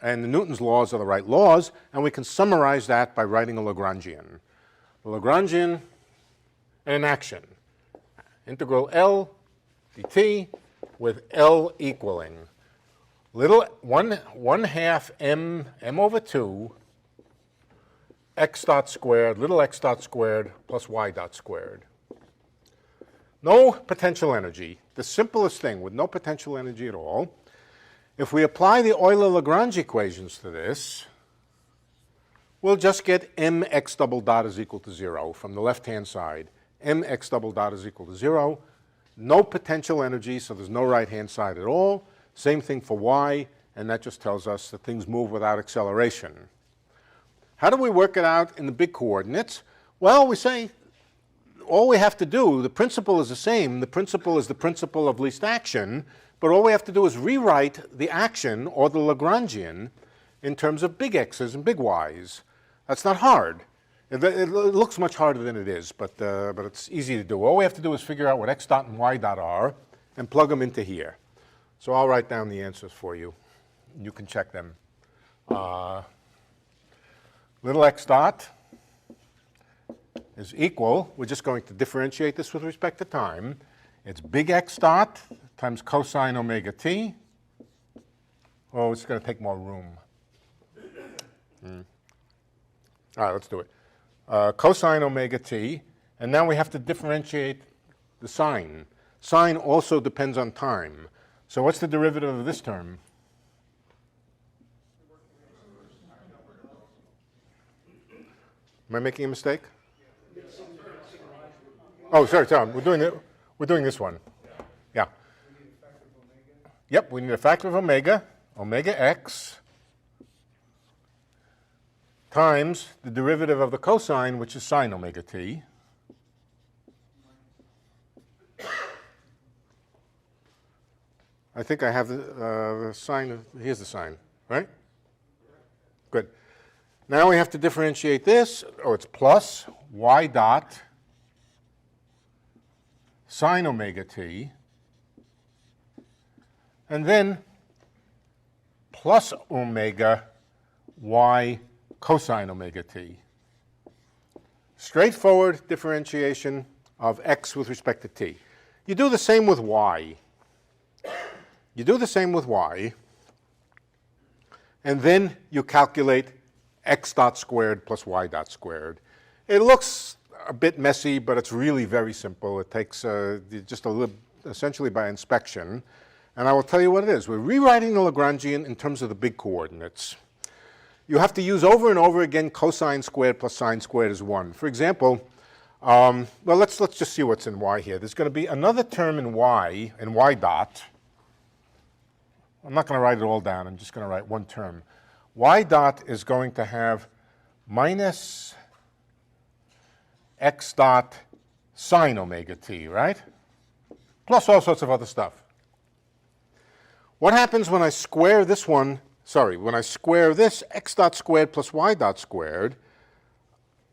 and the Newton's laws are the right laws, and we can summarize that by writing a Lagrangian. The Lagrangian and an action. Integral L dt with L equaling little 1/2 m over 2 x dot squared, little x dot squared plus y dot squared. No potential energy, the simplest thing with no potential energy at all. If we apply the Euler-Lagrange equations to this, we'll just get mx double dot is equal to 0 from the left-hand side. Mx double dot is equal to 0. No potential energy, so there's no right-hand side at all. Same thing for y, and that just tells us that things move without acceleration. How do we work it out in the big coordinates? Well, we say all we have to do, the principle is the same. The principle is the principle of least action, but all we have to do is rewrite the action, or the Lagrangian, in terms of big X's and big Y's. That's not hard. It looks much harder than it is, but it's easy to do. All we have to do is figure out what x dot and y dot are and plug them into here. So I'll write down the answers for you. You can check them. Little x dot is equal, we're just going to differentiate this with respect to time. It's big X dot times cosine omega t. Oh, it's going to take more room. All right, let's do it. Cosine omega t, and now we have to differentiate the sine. Sine also depends on time. So what's the derivative of this term? Am I making a mistake? Oh, sorry. We're doing this one. Yeah. Yep, we need a factor of omega x, times the derivative of the cosine, which is sine omega t. I think I have the sine. Here's the sine, right? Good. Now we have to differentiate this. Oh, it's plus y dot sine omega t, and then plus omega y cosine omega t. Straightforward differentiation of x with respect to t. You do the same with y. You do the same with y, and then you calculate x dot squared plus y dot squared. It looks a bit messy, but it's really very simple. It takes just a little, essentially by inspection. And I will tell you what it is. We're rewriting the Lagrangian in terms of the big coordinates. You have to use over and over again cosine squared plus sine squared is 1. For example, well, let's just see what's in y here. There's going to be another term in y dot. I'm not going to write it all down. I'm just going to write one term. Y dot is going to have minus x dot sine omega t, right? Plus all sorts of other stuff. What happens when I square this one? Sorry, when I square this x dot squared plus y dot squared,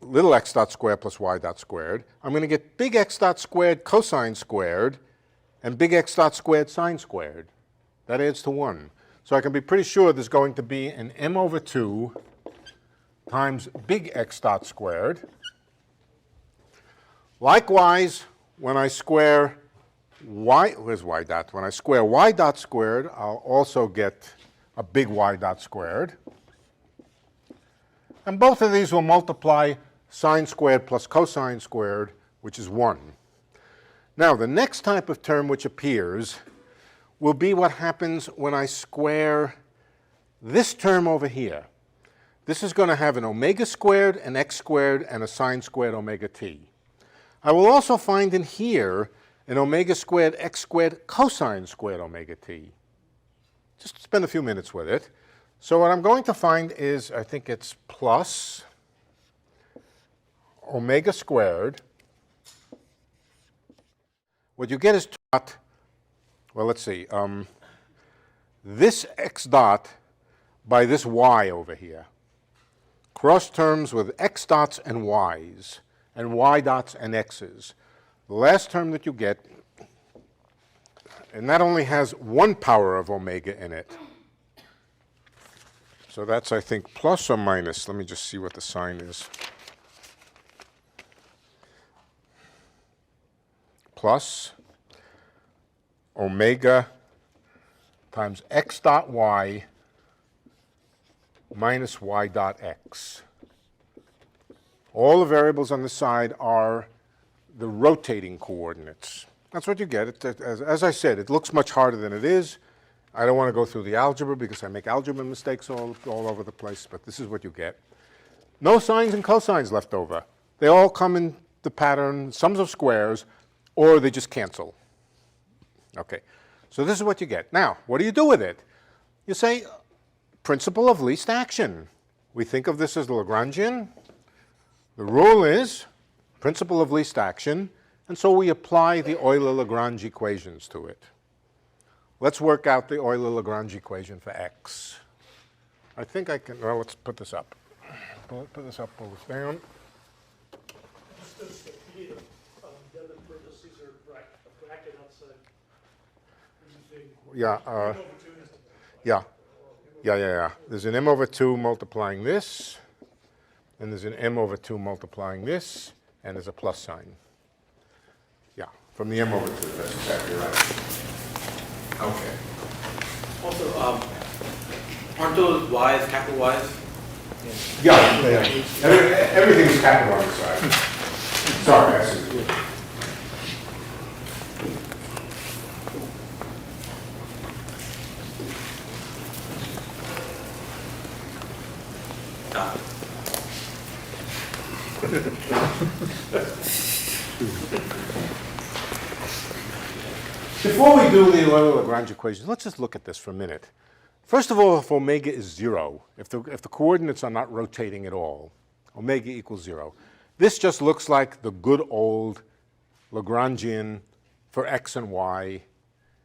little x dot squared plus y dot squared, I'm going to get big X dot squared cosine squared and big X dot squared sine squared. That adds to 1. So I can be pretty sure there's going to be an m over 2 times big X dot squared. Likewise, when I square y, where's y dot? When I square y dot squared, I'll also get a big y dot squared. And both of these will multiply sine squared plus cosine squared, which is 1. Now, the next type of term which appears will be what happens when I square this term over here. This is going to have an omega squared, an x squared, and a sine squared omega t. I will also find in here an omega squared, x squared, cosine squared omega t. Just spend a few minutes with it. So what I'm going to find is, I think it's plus omega squared. What you get is dot, well, let's see, this x dot by this y over here. Cross terms with x dots and y's, and y dots and x's. The last term that you get, and that only has 1 power of omega in it. So that's, I think, plus or minus. Let me just see what the sign is. Plus omega times x dot y minus y dot x. All the variables on the side are the rotating coordinates. That's what you get. As I said, it looks much harder than it is. I don't want to go through the algebra because I make algebra mistakes all over the place, but this is what you get. No sines and cosines left over. They all come in the pattern, sums of squares, or they just cancel. Okay, so this is what you get. Now, what do you do with it? You say, principle of least action. We think of this as the Lagrangian. The rule is principle of least action, and so we apply the Euler-Lagrange equations to it. Let's work out the Euler-Lagrange equation for x. I think I can, well, let's put this up. Put this up, pull this down. Just you need the other parentheses or a bracket outside. Yeah. There's an m over 2 multiplying this, and there's an m over 2 multiplying this, and there's a plus sign. Yeah, from the m over 2, that's exactly right. Okay. Also, aren't those Y's capital Y's? Yeah, they are. Everything's capital on the side. Sorry, I see. Got it. Before we do the Euler-Lagrange equations, let's just look at this for a minute. First of all, if omega is 0, if the coordinates are not rotating at all, omega equals 0. This just looks like the good old Lagrangian for x and y.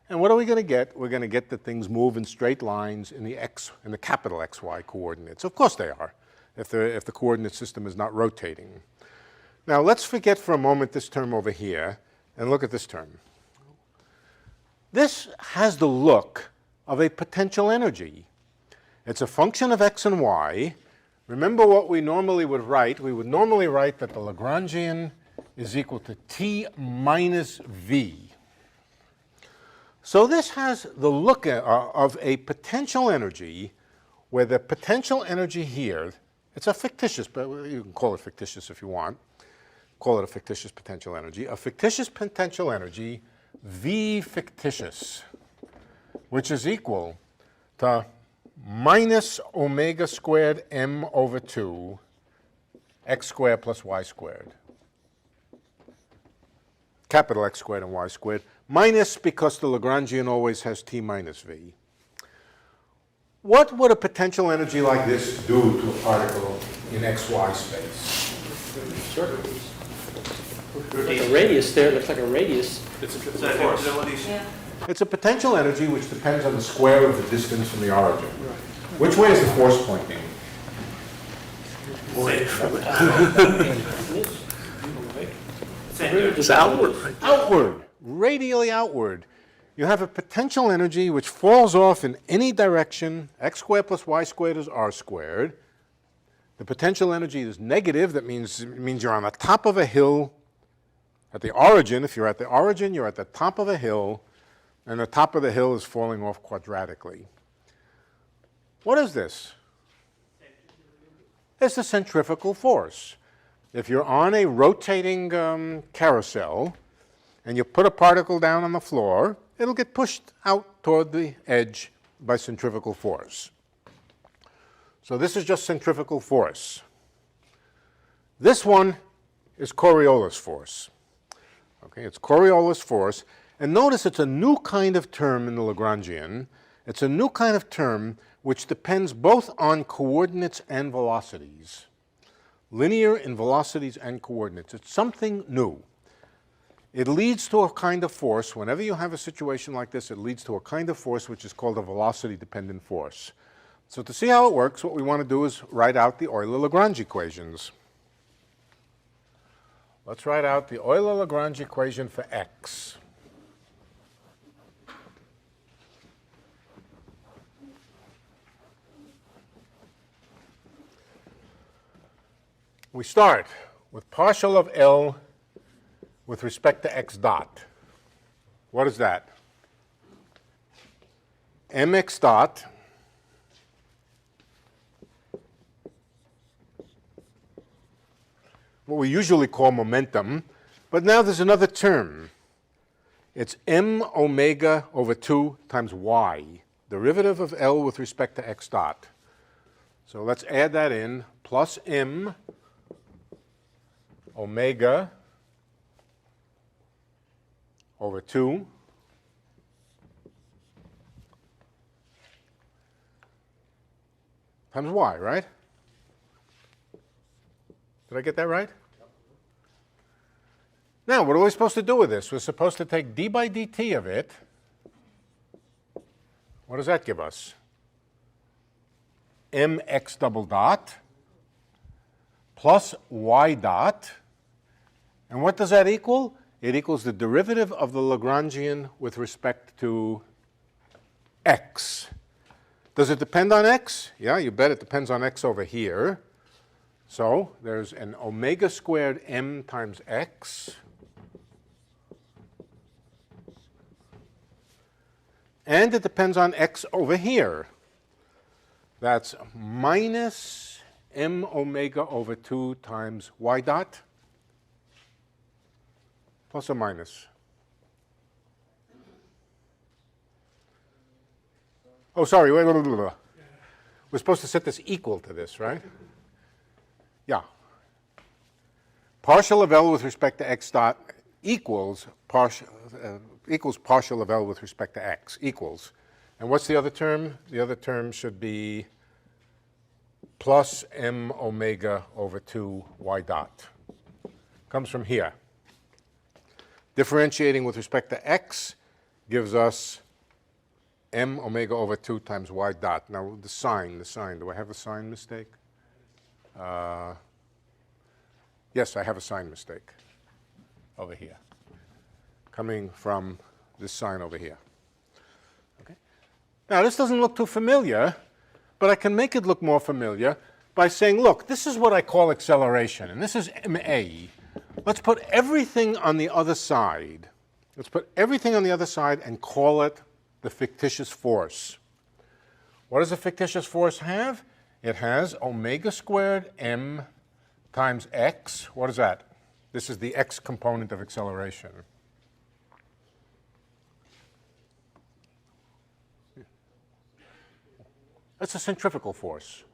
And what are we going to get? We're going to get that things move in straight lines in the capital XY coordinates. Of course they are, if the coordinate system is not rotating. Now let's forget for a moment this term over here and look at this term. This has the look of a potential energy. It's a function of x and y. Remember what we normally would write. We would normally write that the Lagrangian is equal to t minus v. So this has the look of a potential energy where the potential energy here, it's a fictitious, but you can call it fictitious if you want. call it a fictitious potential energy. A fictitious potential energy, V fictitious, which is equal to minus omega squared m over 2 x squared plus y squared. Capital X squared and y squared. Minus because the Lagrangian always has t minus v. What would a potential energy like this do to a particle in xy space? Like a radius there, it looks like a radius. It's a force. It's a potential energy which depends on the square of the distance from the origin. Which way is the force pointing? Away from it. Same. It's outward, right? Outward, radially outward. You have a potential energy which falls off in any direction. X squared plus y squared is r squared. The potential energy is negative. That means you're on the top of a hill at the origin. If you're at the origin, you're at the top of a hill, and the top of the hill is falling off quadratically. What is this? It's the centrifugal force. If you're on a rotating carousel and you put a particle down on the floor, it'll get pushed out toward the edge by centrifugal force. So this is just centrifugal force. This one is Coriolis force. Okay, it's Coriolis force. And notice it's a new kind of term in the Lagrangian. It's a new kind of term which depends both on coordinates and velocities. Linear in velocities and coordinates. It's something new. It leads to a kind of force. Whenever you have a situation like this, it leads to a kind of force which is called a velocity-dependent force. So to see how it works, what we want to do is write out the Euler-Lagrange equations. Let's write out the Euler-Lagrange equation for x. We start with partial of L with respect to x dot. What is that? Mx dot what we usually call momentum, but now there's another term. It's m omega over 2 times y, derivative of L with respect to x dot. So let's add that in, plus m omega over 2 times y, right? Did I get that right? Now, what are we supposed to do with this? We're supposed to take d by dt of it. What does that give us? mx double dot plus y dot. And what does that equal? It equals the derivative of the Lagrangian with respect to x. Does it depend on x? Yeah, you bet it depends on x over here. So there's an omega squared m times x. And it depends on x over here. That's minus m omega over 2 times y dot. Plus or minus? Oh, sorry, wait. We're supposed to set this equal to this, right? Yeah. Partial of L with respect to x dot equals partial of L with respect to x, equals. And what's the other term? The other term should be plus m omega over 2 y dot. Comes from here. Differentiating with respect to x gives us m omega over 2 times y dot. Now the sign, do I have a sign mistake? Yes, I have a sign mistake over here, coming from this sign over here. Okay. Now this doesn't look too familiar, but I can make it look more familiar by saying, look, this is what I call acceleration, and this is ma. Let's put everything on the other side. Let's put everything on the other side and call it the fictitious force. What does a fictitious force have? It has omega squared m times x. What is that? This is the x component of acceleration. That's a centrifugal force.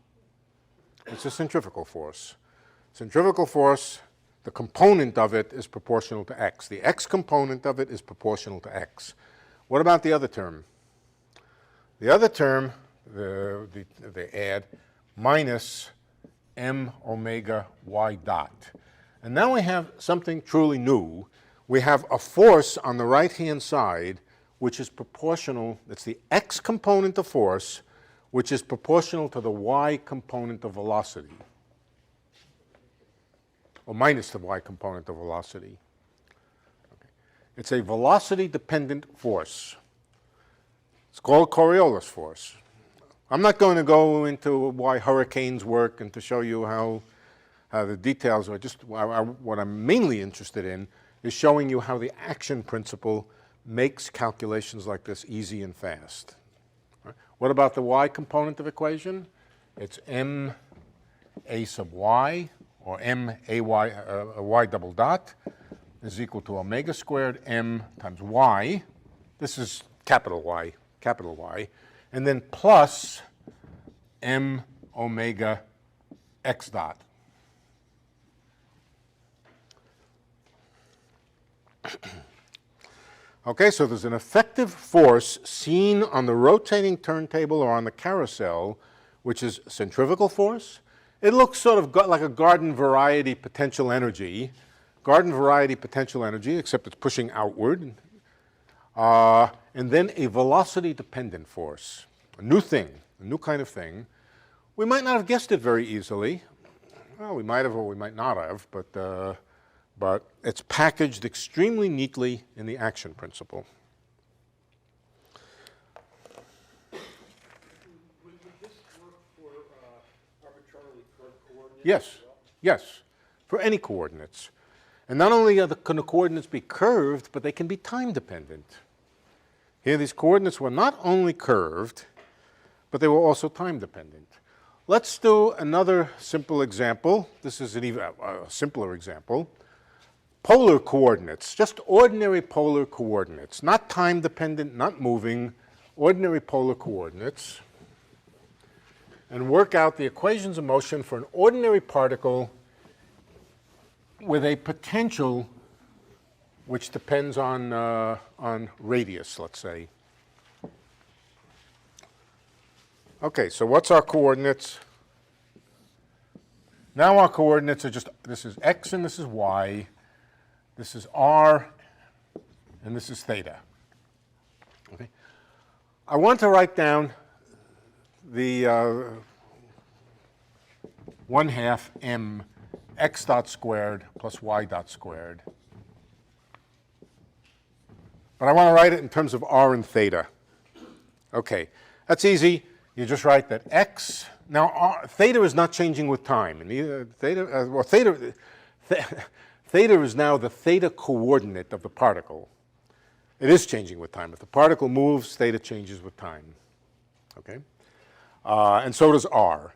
It's a centrifugal force. Centrifugal force, the component of it is proportional to x. The x component of it is proportional to x. What about the other term? The other term, they add minus m omega y dot. And now we have something truly new. We have a force on the right-hand side which is proportional, it's the x component of force, which is proportional to the y component of velocity, or minus the y component of velocity. Okay. It's a velocity-dependent force. It's called Coriolis force. I'm not going to go into why hurricanes work and to show you how the details are. Just what I'm mainly interested in is showing you how the action principle makes calculations like this easy and fast. What about the y component of equation? It's m a sub y, or m a y, y double dot, is equal to omega squared m times y. This is capital Y, and then plus m omega x dot. Okay, so there's an effective force seen on the rotating turntable or on the carousel, which is centrifugal force. It looks sort of like a garden variety potential energy, except it's pushing outward. And then a velocity-dependent force, a new thing, a new kind of thing. We might not have guessed it very easily. Well, we might have or we might not have, but it's packaged extremely neatly in the action principle. Would this work for arbitrarily curved coordinates? Yes, yes, for any coordinates. And not only can the coordinates be curved, but they can be time-dependent. Here, these coordinates were not only curved, but they were also time-dependent. Let's do another simple example. This is an even simpler example. Polar coordinates, just ordinary polar coordinates, not time-dependent, not moving, ordinary polar coordinates. And work out the equations of motion for an ordinary particle with a potential which depends on radius, let's say. Okay, so what's our coordinates? Now our coordinates are just, this is x and this is y. This is r, and this is theta. Okay. I want to write down the 1/2 m x dot squared plus y dot squared. But I want to write it in terms of r and theta. Okay, that's easy. You just write that x. Now, theta is not changing with time. And theta is now the theta coordinate of the particle. It is changing with time. If the particle moves, theta changes with time. Okay? And so does r.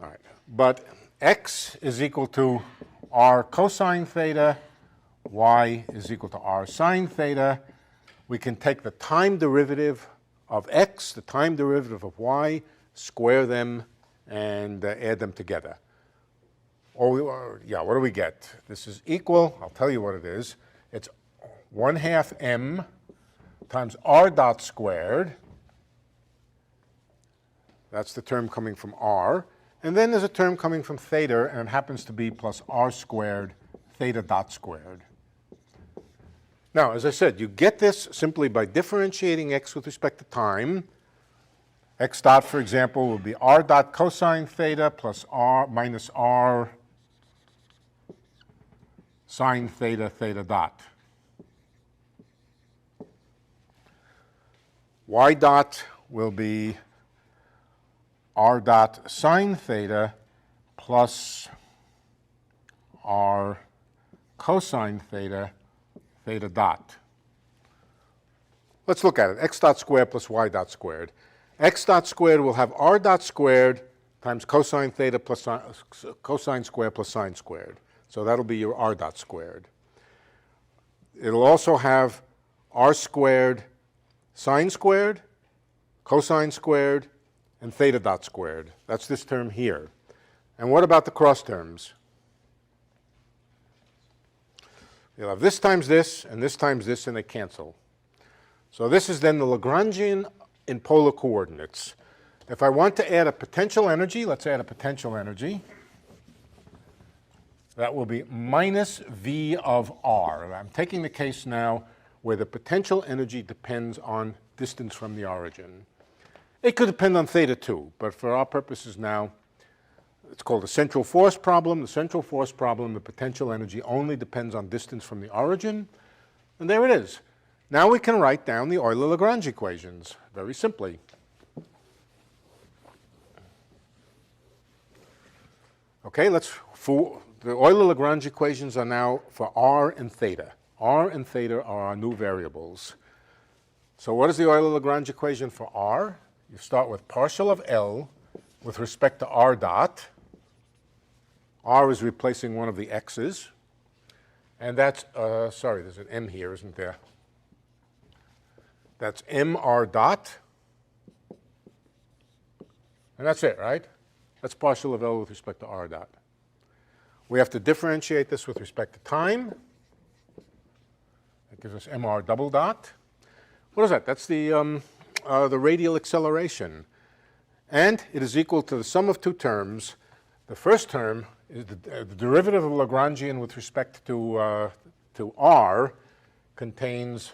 All right. But x is equal to r cosine theta, y is equal to r sine theta. We can take the time derivative of x, the time derivative of y, square them, and add them together. What do we get? This is equal, I'll tell you what it is. It's 1/2 m times r dot squared. That's the term coming from r. And then there's a term coming from theta, and it happens to be plus r squared theta dot squared. Now, as I said, you get this simply by differentiating x with respect to time. X dot, for example, will be r dot cosine theta plus r minus r sine theta theta dot. Y dot will be r dot sine theta plus r cosine theta theta dot. Let's look at it. X dot squared plus y dot squared. X dot squared will have r dot squared times cosine theta plus cosine squared plus sine squared. So that'll be your r dot squared. It'll also have r squared sine squared, cosine squared, and theta dot squared. That's this term here. And what about the cross terms? You'll have this times this, and they cancel. So this is then the Lagrangian in polar coordinates. If I want to add a potential energy, let's add a potential energy. That will be minus V of r. I'm taking the case now where the potential energy depends on distance from the origin. It could depend on theta too, but for our purposes now, it's called a central force problem. The central force problem, the potential energy only depends on distance from the origin. And there it is. Now we can write down the Euler-Lagrange equations very simply. Okay, the Euler-Lagrange equations are now for r and theta. R and theta are our new variables. So what is the Euler-Lagrange equation for r? You start with partial of L with respect to r dot. R is replacing one of the x's. And that's, sorry, there's an m here, isn't there? That's mr dot. And that's it, right? That's partial of L with respect to r dot. We have to differentiate this with respect to time. That gives us mr double dot. What is that? That's the radial acceleration. And it is equal to the sum of two terms. The first term is the derivative of Lagrangian with respect to r contains,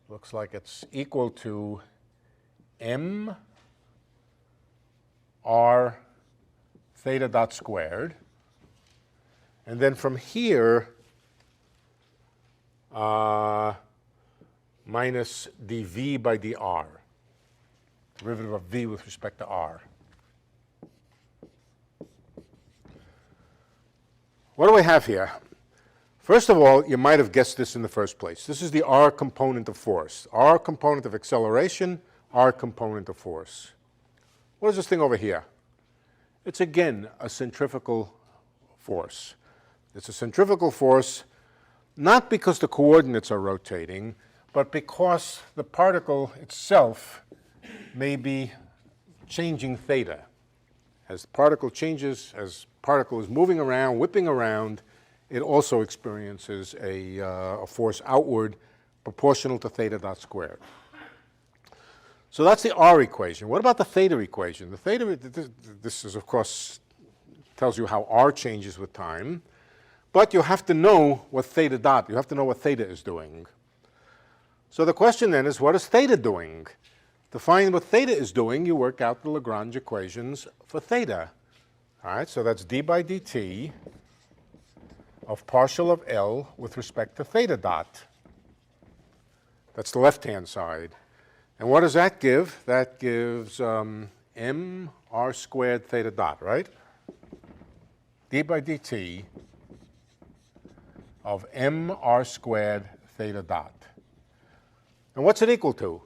looks like it's equal to m r theta dot squared. And then from here, minus dv by dr, derivative of v with respect to r. What do we have here? First of all, you might have guessed this in the first place. This is the r component of force. R component of acceleration, r component of force. What is this thing over here? It's again a centrifugal force. It's a centrifugal force not because the coordinates are rotating, but because the particle itself may be changing theta. As the particle changes, as particle is moving around, whipping around, it also experiences a force outward proportional to theta dot squared. So that's the r equation. What about the theta equation? The theta, this is of course, tells you how r changes with time, but you have to know what theta dot, you have to know what theta is doing. So the question then is, what is theta doing? To find what theta is doing, you work out the Lagrange equations for theta. All right, so that's d by dt of partial of L with respect to theta dot. That's the left-hand side. And what does that give? That gives m r squared theta dot, right? d by dt of m r squared theta dot. And what's it equal to?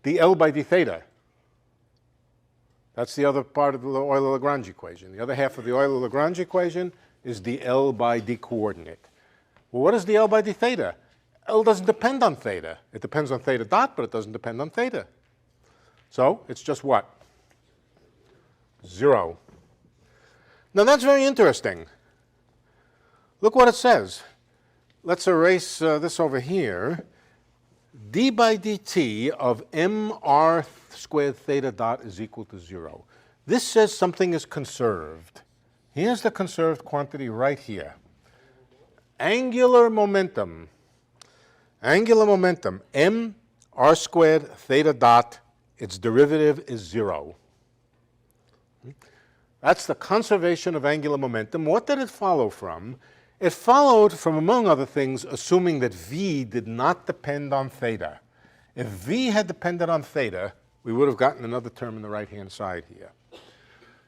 dl by d theta. That's the other part of the Euler-Lagrange equation. The other half of the Euler-Lagrange equation is dl by d coordinate. Well, what is dl by d theta? L doesn't depend on theta. It depends on theta dot, but it doesn't depend on theta. So it's just what? 0. Now that's very interesting. Look what it says. Let's erase this over here. d by dt of mr squared theta dot is equal to 0. This says something is conserved. Here's the conserved quantity right here. Angular momentum. Angular momentum, m r squared theta dot, its derivative is 0. That's the conservation of angular momentum. What did it follow from? It followed from, among other things, assuming that v did not depend on theta. If v had depended on theta, we would have gotten another term on the right-hand side here.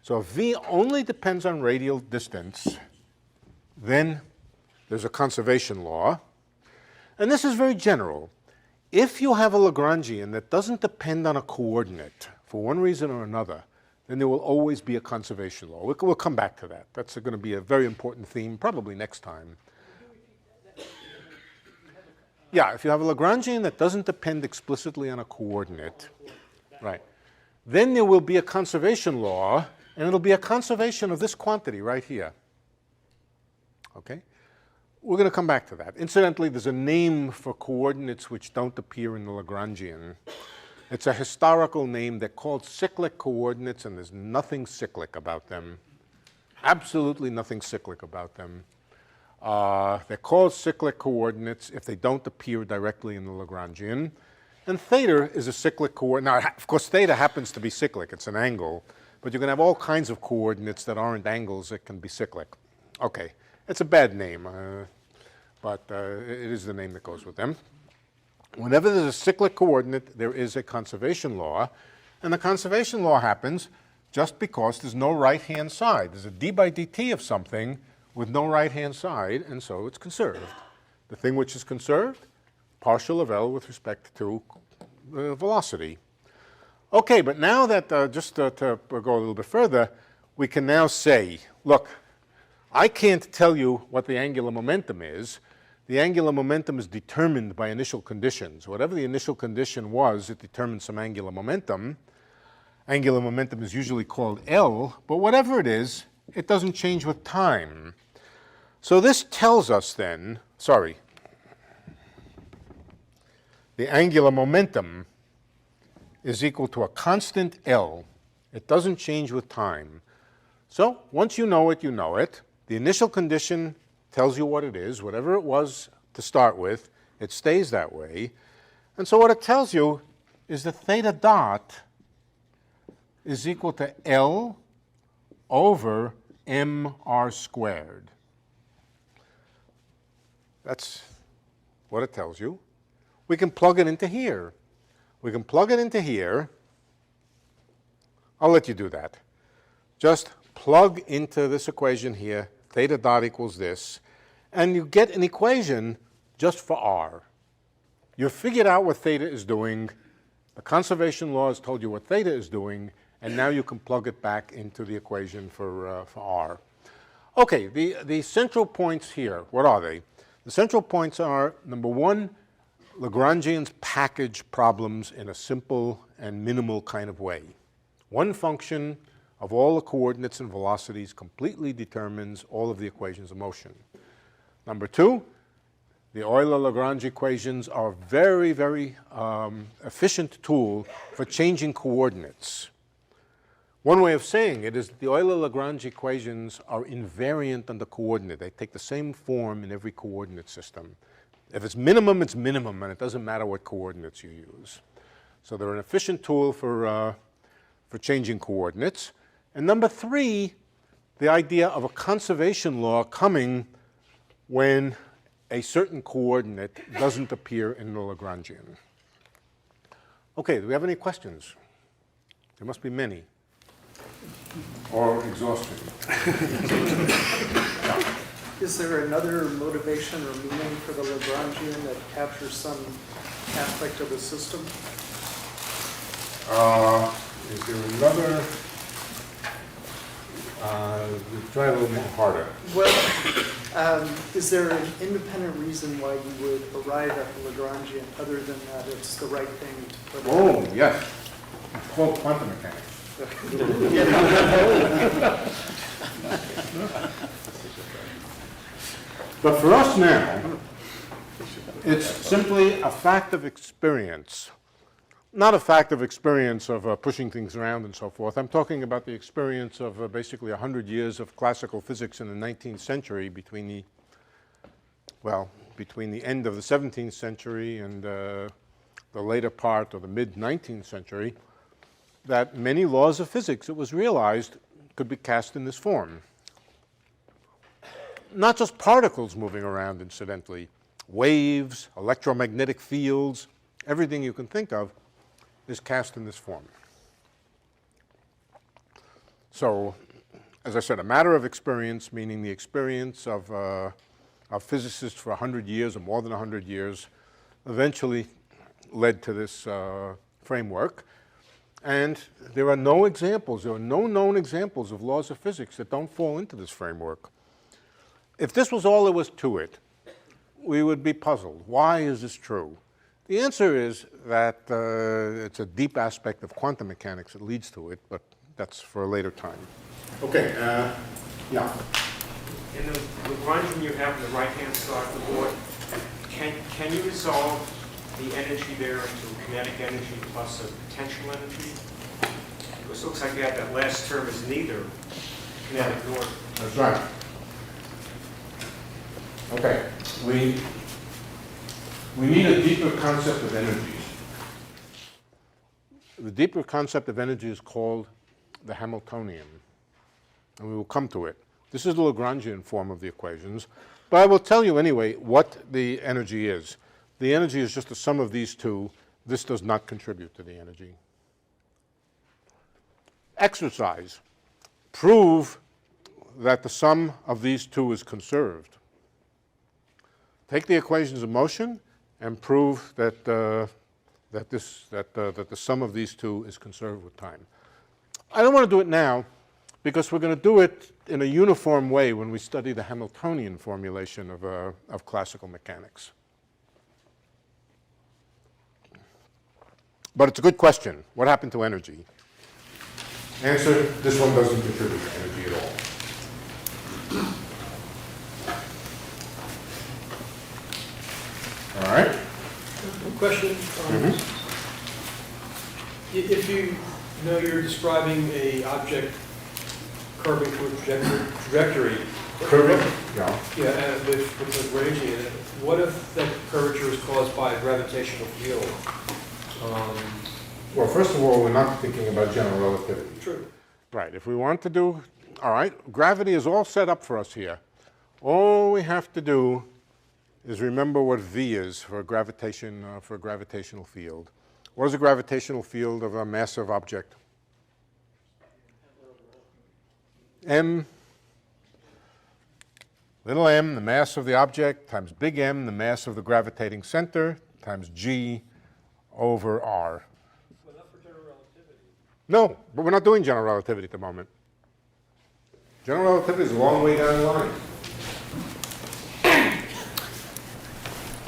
So if v only depends on radial distance, then there's a conservation law. And this is very general. If you have a Lagrangian that doesn't depend on a coordinate for one reason or another, then there will always be a conservation law. We'll come back to that. That's going to be a very important theme, probably next time. Yeah, if you have a Lagrangian that doesn't depend explicitly on a coordinate, right, then there will be a conservation law, and it'll be a conservation of this quantity right here. Okay? We're going to come back to that. Incidentally, there's a name for coordinates which don't appear in the Lagrangian. It's a historical name. They're called cyclic coordinates, and there's nothing cyclic about them. Absolutely nothing cyclic about them. They're called cyclic coordinates if they don't appear directly in the Lagrangian. And theta is a cyclic coordinate. Now, of course, theta happens to be cyclic. It's an angle. But you can have all kinds of coordinates that aren't angles that can be cyclic. Okay, it's a bad name, but it is the name that goes with them. Whenever there's a cyclic coordinate, there is a conservation law. And the conservation law happens just because there's no right-hand side. There's a d by dt of something with no right-hand side, and so it's conserved. The thing which is conserved, partial of L with respect to velocity. Okay, but now that, just to go a little bit further, we can now say, look, I can't tell you what the angular momentum is. The angular momentum is determined by initial conditions. Whatever the initial condition was, it determines some angular momentum. Angular momentum is usually called L, but whatever it is, it doesn't change with time. So this tells us then, the angular momentum is equal to a constant L. It doesn't change with time. So once you know it, you know it. The initial condition tells you what it is. Whatever it was to start with, it stays that way. And so what it tells you is that theta dot is equal to L over mr squared. That's what it tells you. We can plug it into here. We can plug it into here. I'll let you do that. Just plug into this equation here, theta dot equals this, and you get an equation just for r. You've figured out what theta is doing. The conservation law has told you what theta is doing, and now you can plug it back into the equation for r. Okay, the central points here, what are they? The central points are, number one, Lagrangians package problems in a simple and minimal kind of way. One function of all the coordinates and velocities completely determines all of the equations of motion. Number two, the Euler-Lagrange equations are a very, very efficient tool for changing coordinates. One way of saying it is that the Euler-Lagrange equations are invariant on the coordinate. They take the same form in every coordinate system. If it's minimum, and it doesn't matter what coordinates you use. So they're an efficient tool for changing coordinates. And number three, the idea of a conservation law coming when a certain coordinate doesn't appear in the Lagrangian. Okay, do we have any questions? There must be many. Or exhaustion. Is there another motivation or meaning for the Lagrangian that captures some aspect of the system? Is there another? Try a little more harder. Well, is there an independent reason why you would arrive at the Lagrangian other than that it's the right thing to put? Oh, yes. It's called quantum mechanics. But for us now, it's simply a fact of experience. Not a fact of experience of pushing things around and so forth. I'm talking about the experience of basically 100 years of classical physics in the 19th century between the end of the 17th century and the later part of the mid-19th century, that many laws of physics, it was realized, could be cast in this form. Not just particles moving around, incidentally. Waves, electromagnetic fields, everything you can think of is cast in this form. So, as I said, a matter of experience, meaning the experience of physicists for 100 years or more than 100 years, eventually led to this framework. And there are no examples, there are no known examples of laws of physics that don't fall into this framework. If this was all there was to it, we would be puzzled. Why is this true? The answer is that it's a deep aspect of quantum mechanics that leads to it, but that's for a later time. Okay, yeah. In the Lagrangian you have on the right-hand side of the board, can you resolve the energy there into kinetic energy plus a potential energy? Because it looks like you have that last term is neither kinetic nor. That's right. Okay, we need a deeper concept of energy. The deeper concept of energy is called the Hamiltonian, and we will come to it. This is the Lagrangian form of the equations, but I will tell you anyway what the energy is. The energy is just the sum of these two. This does not contribute to the energy. Exercise. Prove that the sum of these two is conserved. Take the equations of motion and prove that, that the sum of these two is conserved with time. I don't want to do it now because we're going to do it in a uniform way when we study the Hamiltonian formulation of classical mechanics. But it's a good question. What happened to energy? Answer, this one doesn't contribute to energy at all. All right? Question. If you know you're describing a object curving to a trajectory. Curving? Yeah. Yeah, and with Lagrangian in it, what if that curvature is caused by a gravitational field? Well, first of all, we're not thinking about general relativity. True. Right. If we want to do, all right, gravity is all set up for us here. All we have to do is remember what V is for a gravitational field. What is a gravitational field of a massive object? M, little m, the mass of the object, times big M, the mass of the gravitating center, times G over R. Well, not for general relativity. No, but we're not doing general relativity at the moment. General relativity is a long way down the line.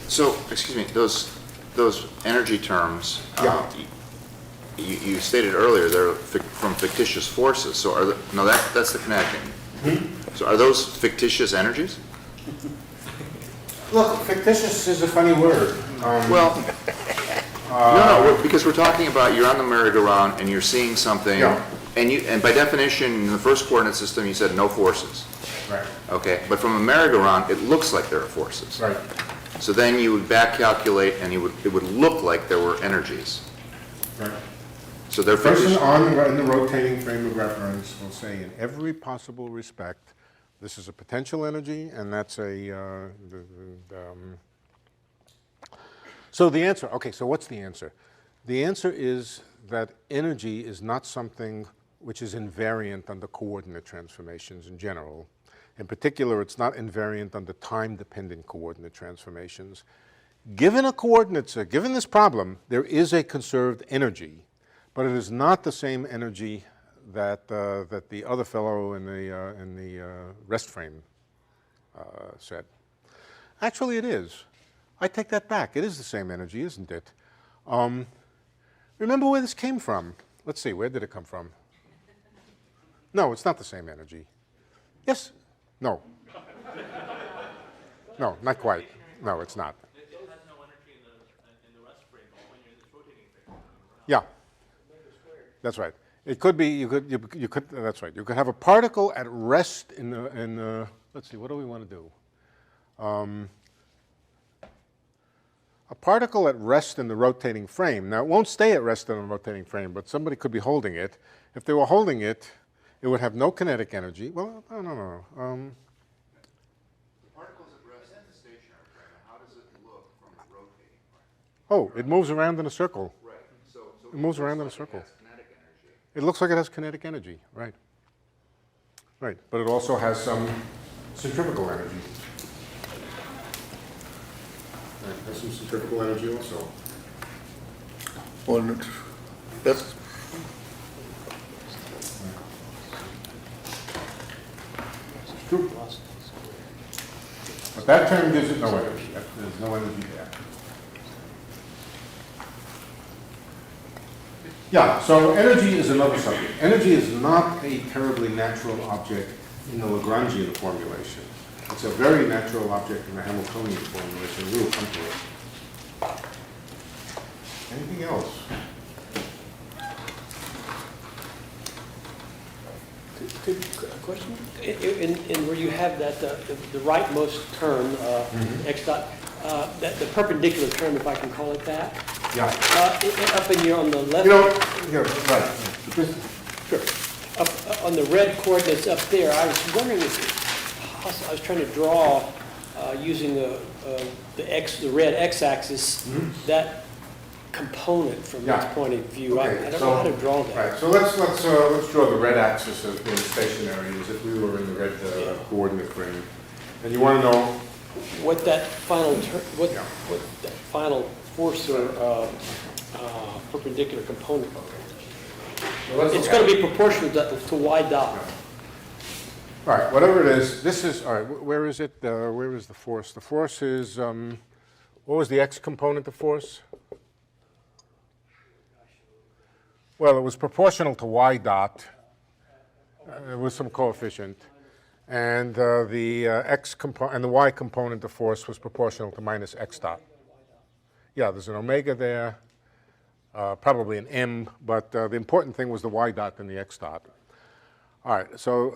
So, excuse me, those energy terms, Yeah. You stated earlier they're from fictitious forces. So are no, that's the kinetic energy. So are those fictitious energies? Look, fictitious is a funny word. Well, no, because we're talking about you're on the merry-go-round and you're seeing something, Yeah. and by definition in the first coordinate system you said no forces. Right. Okay, but from a merry-go-round it looks like there are forces. Right. So then you would back calculate and it would look like there were energies. Right. So they're The person fictitious. in the rotating frame of reference will say in every possible respect, this is a potential energy, and that's a, so the answer, okay, so what's the answer? The answer is that energy is not something which is invariant under coordinate transformations in general. In particular, it's not invariant under time-dependent coordinate transformations. Given a coordinate, given this problem, there is a conserved energy, but it is not the same energy that that the other fellow in the rest frame said. Actually, it is. I take that back. It is the same energy, isn't it? Remember where this came from? Let's see. Where did it come from? No, it's not the same energy. Yes. No. No, not quite. No, it's not. It has no energy in the rest frame when you're in this rotating frame. Yeah. That's right. It could be, you could, that's right. You could have a particle at rest in the, let's see, what do we want to do? A particle at rest in the rotating frame. Now, it won't stay at rest in the rotating frame, but somebody could be holding it. If they were holding it, it would have no kinetic energy. Well, no. The particle's at rest in the stationary frame, and how does it look from the rotating frame? Oh, it moves around in a circle. Right. So It moves around in a circle. it has kinetic energy. It looks like it has kinetic energy, right. Right, but it also has some centrifugal energy. Right, it has some centrifugal energy also. Well, that's True. But that term gives it no energy. There's no energy there. Yeah, so energy is another subject. Energy is not a terribly natural object in the Lagrangian formulation. It's a very natural object in the Hamiltonian formulation. We'll come to it. Anything else? A question? In where you have that, the rightmost term, x dot, that the perpendicular term, if I can call it that, Yeah. up in your, on the left. You know, yeah, right. Sure. Up on the red coordinates up there, I was wondering if possible, I was trying to draw using the red x-axis, that component from Yeah. its point of view. Okay, I don't know how to draw that. Right, so let's draw the red axis as being stationary, as if we were in the red coordinate frame. And you want to know, What that final what Yeah. that final force or perpendicular component. so let's It's look going at to it. be proportional to y dot. All right, whatever it is, this is, all right, where is it? Where is the force? The force is, what was the x component of force? Well, it was proportional to y dot. There was some coefficient. And the x component and the y component of force was proportional to minus x dot. Yeah, there's an omega there, probably an m, but the important thing was the y dot and the x dot. All right, so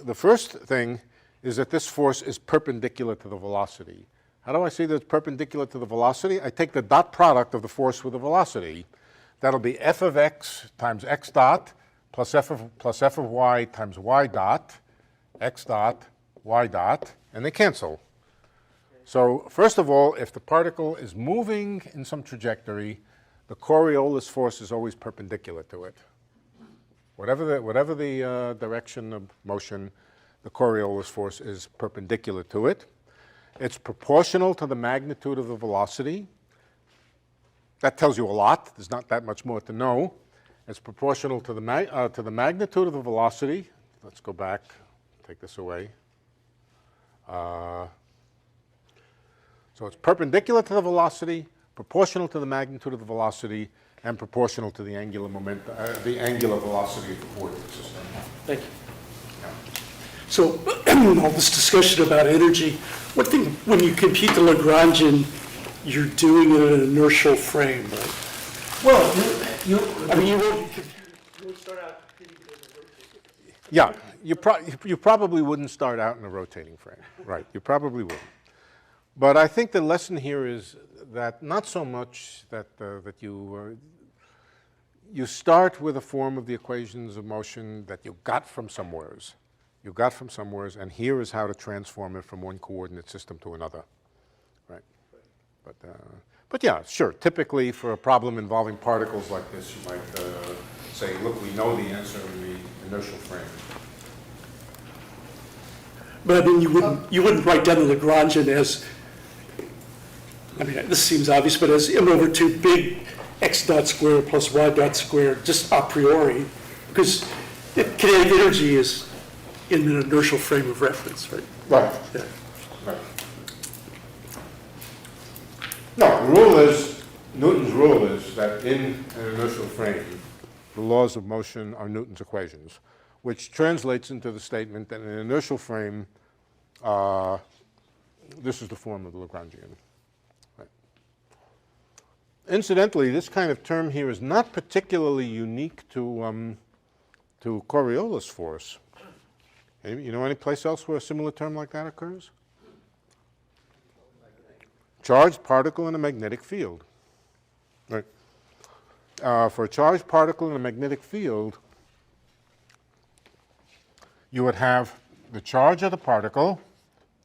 the first thing is that this force is perpendicular to the velocity. How do I see that it's perpendicular to the velocity? I take the dot product of the force with the velocity. That'll be f of x times x dot plus f of y times y dot, x dot, y dot, and they cancel. So first of all, if the particle is moving in some trajectory, the Coriolis force is always perpendicular to it. Whatever the direction of motion, the Coriolis force is perpendicular to it. It's proportional to the magnitude of the velocity. That tells you a lot. There's not that much more to know. It's proportional to the magnitude of the velocity. Let's go back, take this away. So it's perpendicular to the velocity, proportional to the magnitude of the velocity, and proportional to the angular momentum, the angular velocity of the coordinate system. Thank you. So all this discussion about energy, one thing, when you compute the Lagrangian, you're doing it in an inertial frame, right? Well, I mean, you won't, yeah, you probably wouldn't start out in a rotating frame, right? You probably wouldn't. But I think the lesson here is that not so much that you start with a form of the equations of motion that you got from somewheres. You got from somewheres, and here is how to transform it from one coordinate system to another, right? But yeah, sure. Typically, for a problem involving particles like this, you might say, look, we know the answer in the inertial frame. but I mean, you wouldn't write down the Lagrangian as, I mean, this seems obvious, but as m over 2 big x dot squared plus y dot squared, just a priori, because kinetic energy is in an inertial frame of reference, right? Right. Yeah. Right. No, the rule is, Newton's rule is that in an inertial frame, the laws of motion are Newton's equations, which translates into the statement that in an inertial frame, this is the form of the Lagrangian. Right. Incidentally, this kind of term here is not particularly unique to Coriolis force. You know any place else where a similar term like that occurs? Charged particle in a magnetic field. Right. For a charged particle in a magnetic field, you would have the charge of the particle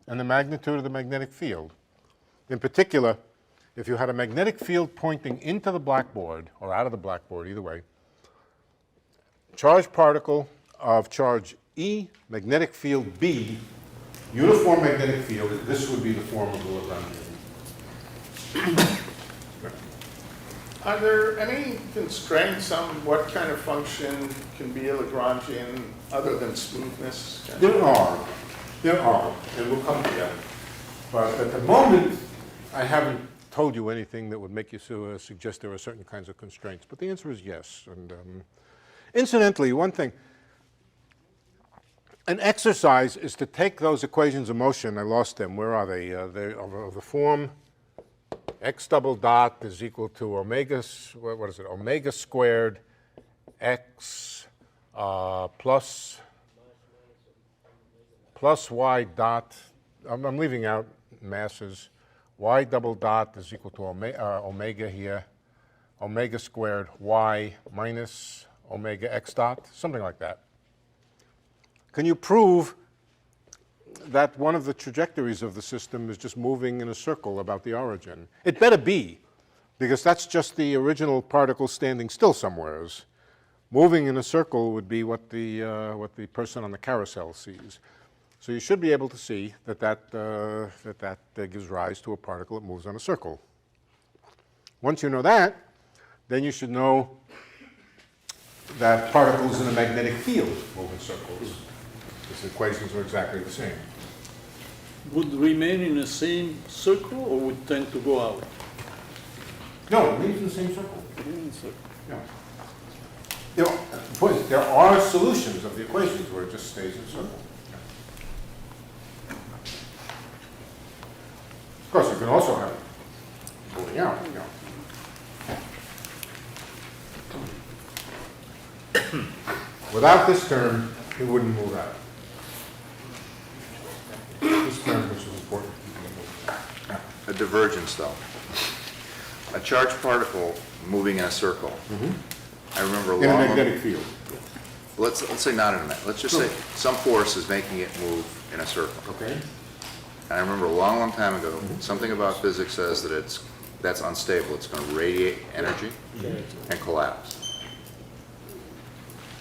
and the magnitude of the magnetic field. In particular, if you had a magnetic field pointing into the blackboard, or out of the blackboard, either way, charged particle of charge E, magnetic field B, uniform magnetic field, this would be the form of the Lagrangian. Are there any constraints on what kind of function can be a Lagrangian other than smoothness? There are, and we'll come to that. But at the moment, I haven't told you anything that would make you suggest there are certain kinds of constraints. But the answer is yes. And incidentally, one thing, an exercise is to take those equations of motion. I lost them. Where are they? They're of the form x double dot is equal to omega, what is it, omega squared x plus y dot, I'm leaving out masses, y double dot is equal to omega here, omega squared y minus omega x dot, something like that. Can you prove that one of the trajectories of the system is just moving in a circle about the origin? It better be, because that's just the original particle standing still somewhere. Moving in a circle would be what the person on the carousel sees. So you should be able to see that gives rise to a particle that moves on a circle. Once you know that, then you should know that particles in a magnetic field move in circles. These equations are exactly the same. Would remain in the same circle or would tend to go out? No, it remains in the same circle. Yeah. There are solutions of the equations where it just stays in a circle. Of course, you can also have it moving out. Without this term, it wouldn't move out. This term, which is important. A divergence, though. A charged particle moving in a circle. I remember a In a long... magnetic field. Let's say not in a magnetic. Let's just say some force is making it move in a circle. Okay. And I remember a long, long time ago, something about physics says that that's unstable. It's going to radiate energy and collapse.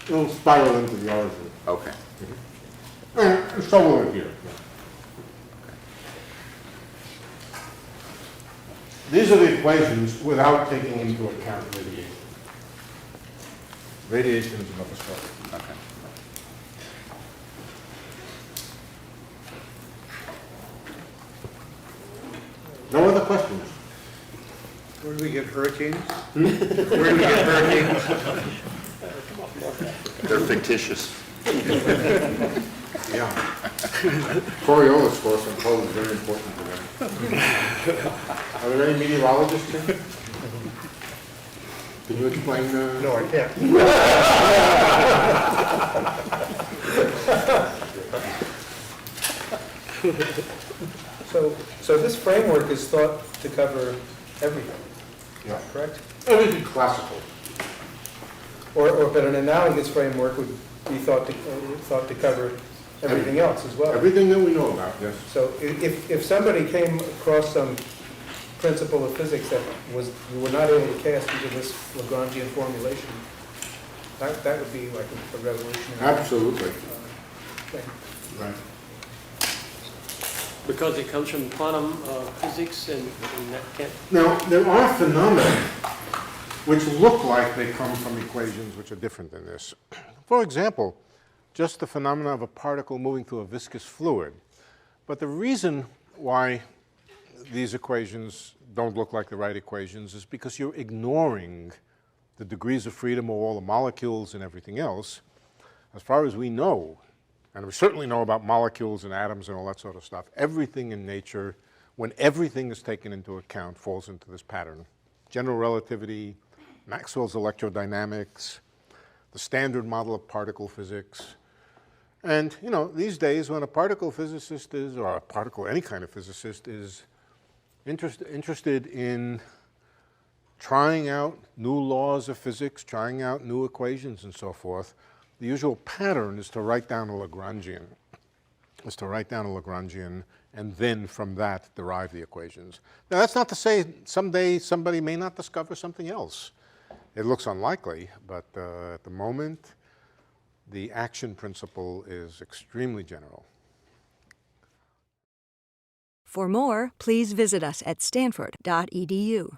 It'll spiral into the origin. Okay. It's somewhere here. These are the equations without taking into account radiation. Radiation is another story. Okay. No other questions? Where do we get hurricanes? Where do we get hurricanes? They're fictitious. Yeah. Coriolis course, I'm told, is very important to them. Are there any meteorologists here? Can you explain? No, I can't. So this framework is thought to cover everything, Yeah. correct? Everything classical. But an analogous framework would be thought to cover everything else as well. Everything that we know about, yes. So if somebody came across some principle of physics that you were not able to cast into this Lagrangian formulation, that would be like a revolutionary Absolutely. thing. Right. Because it comes from quantum physics and that can't... Now, there are phenomena which look like they come from equations which are different than this. For example, just the phenomena of a particle moving through a viscous fluid. But the reason why these equations don't look like the right equations is because you're ignoring the degrees of freedom of all the molecules and everything else. As far as we know, and we certainly know about molecules and atoms and all that sort of stuff, everything in nature, when everything is taken into account, falls into this pattern. General relativity, Maxwell's electrodynamics, the standard model of particle physics. And, you know, these days when a particle physicist is, or a particle, any kind of physicist is interested in trying out new laws of physics, trying out new equations and so forth, the usual pattern is to write down a Lagrangian, and then from that derive the equations. Now that's not to say someday somebody may not discover something else. It looks unlikely, but at the moment, the action principle is extremely general. For more, please visit us at stanford.edu.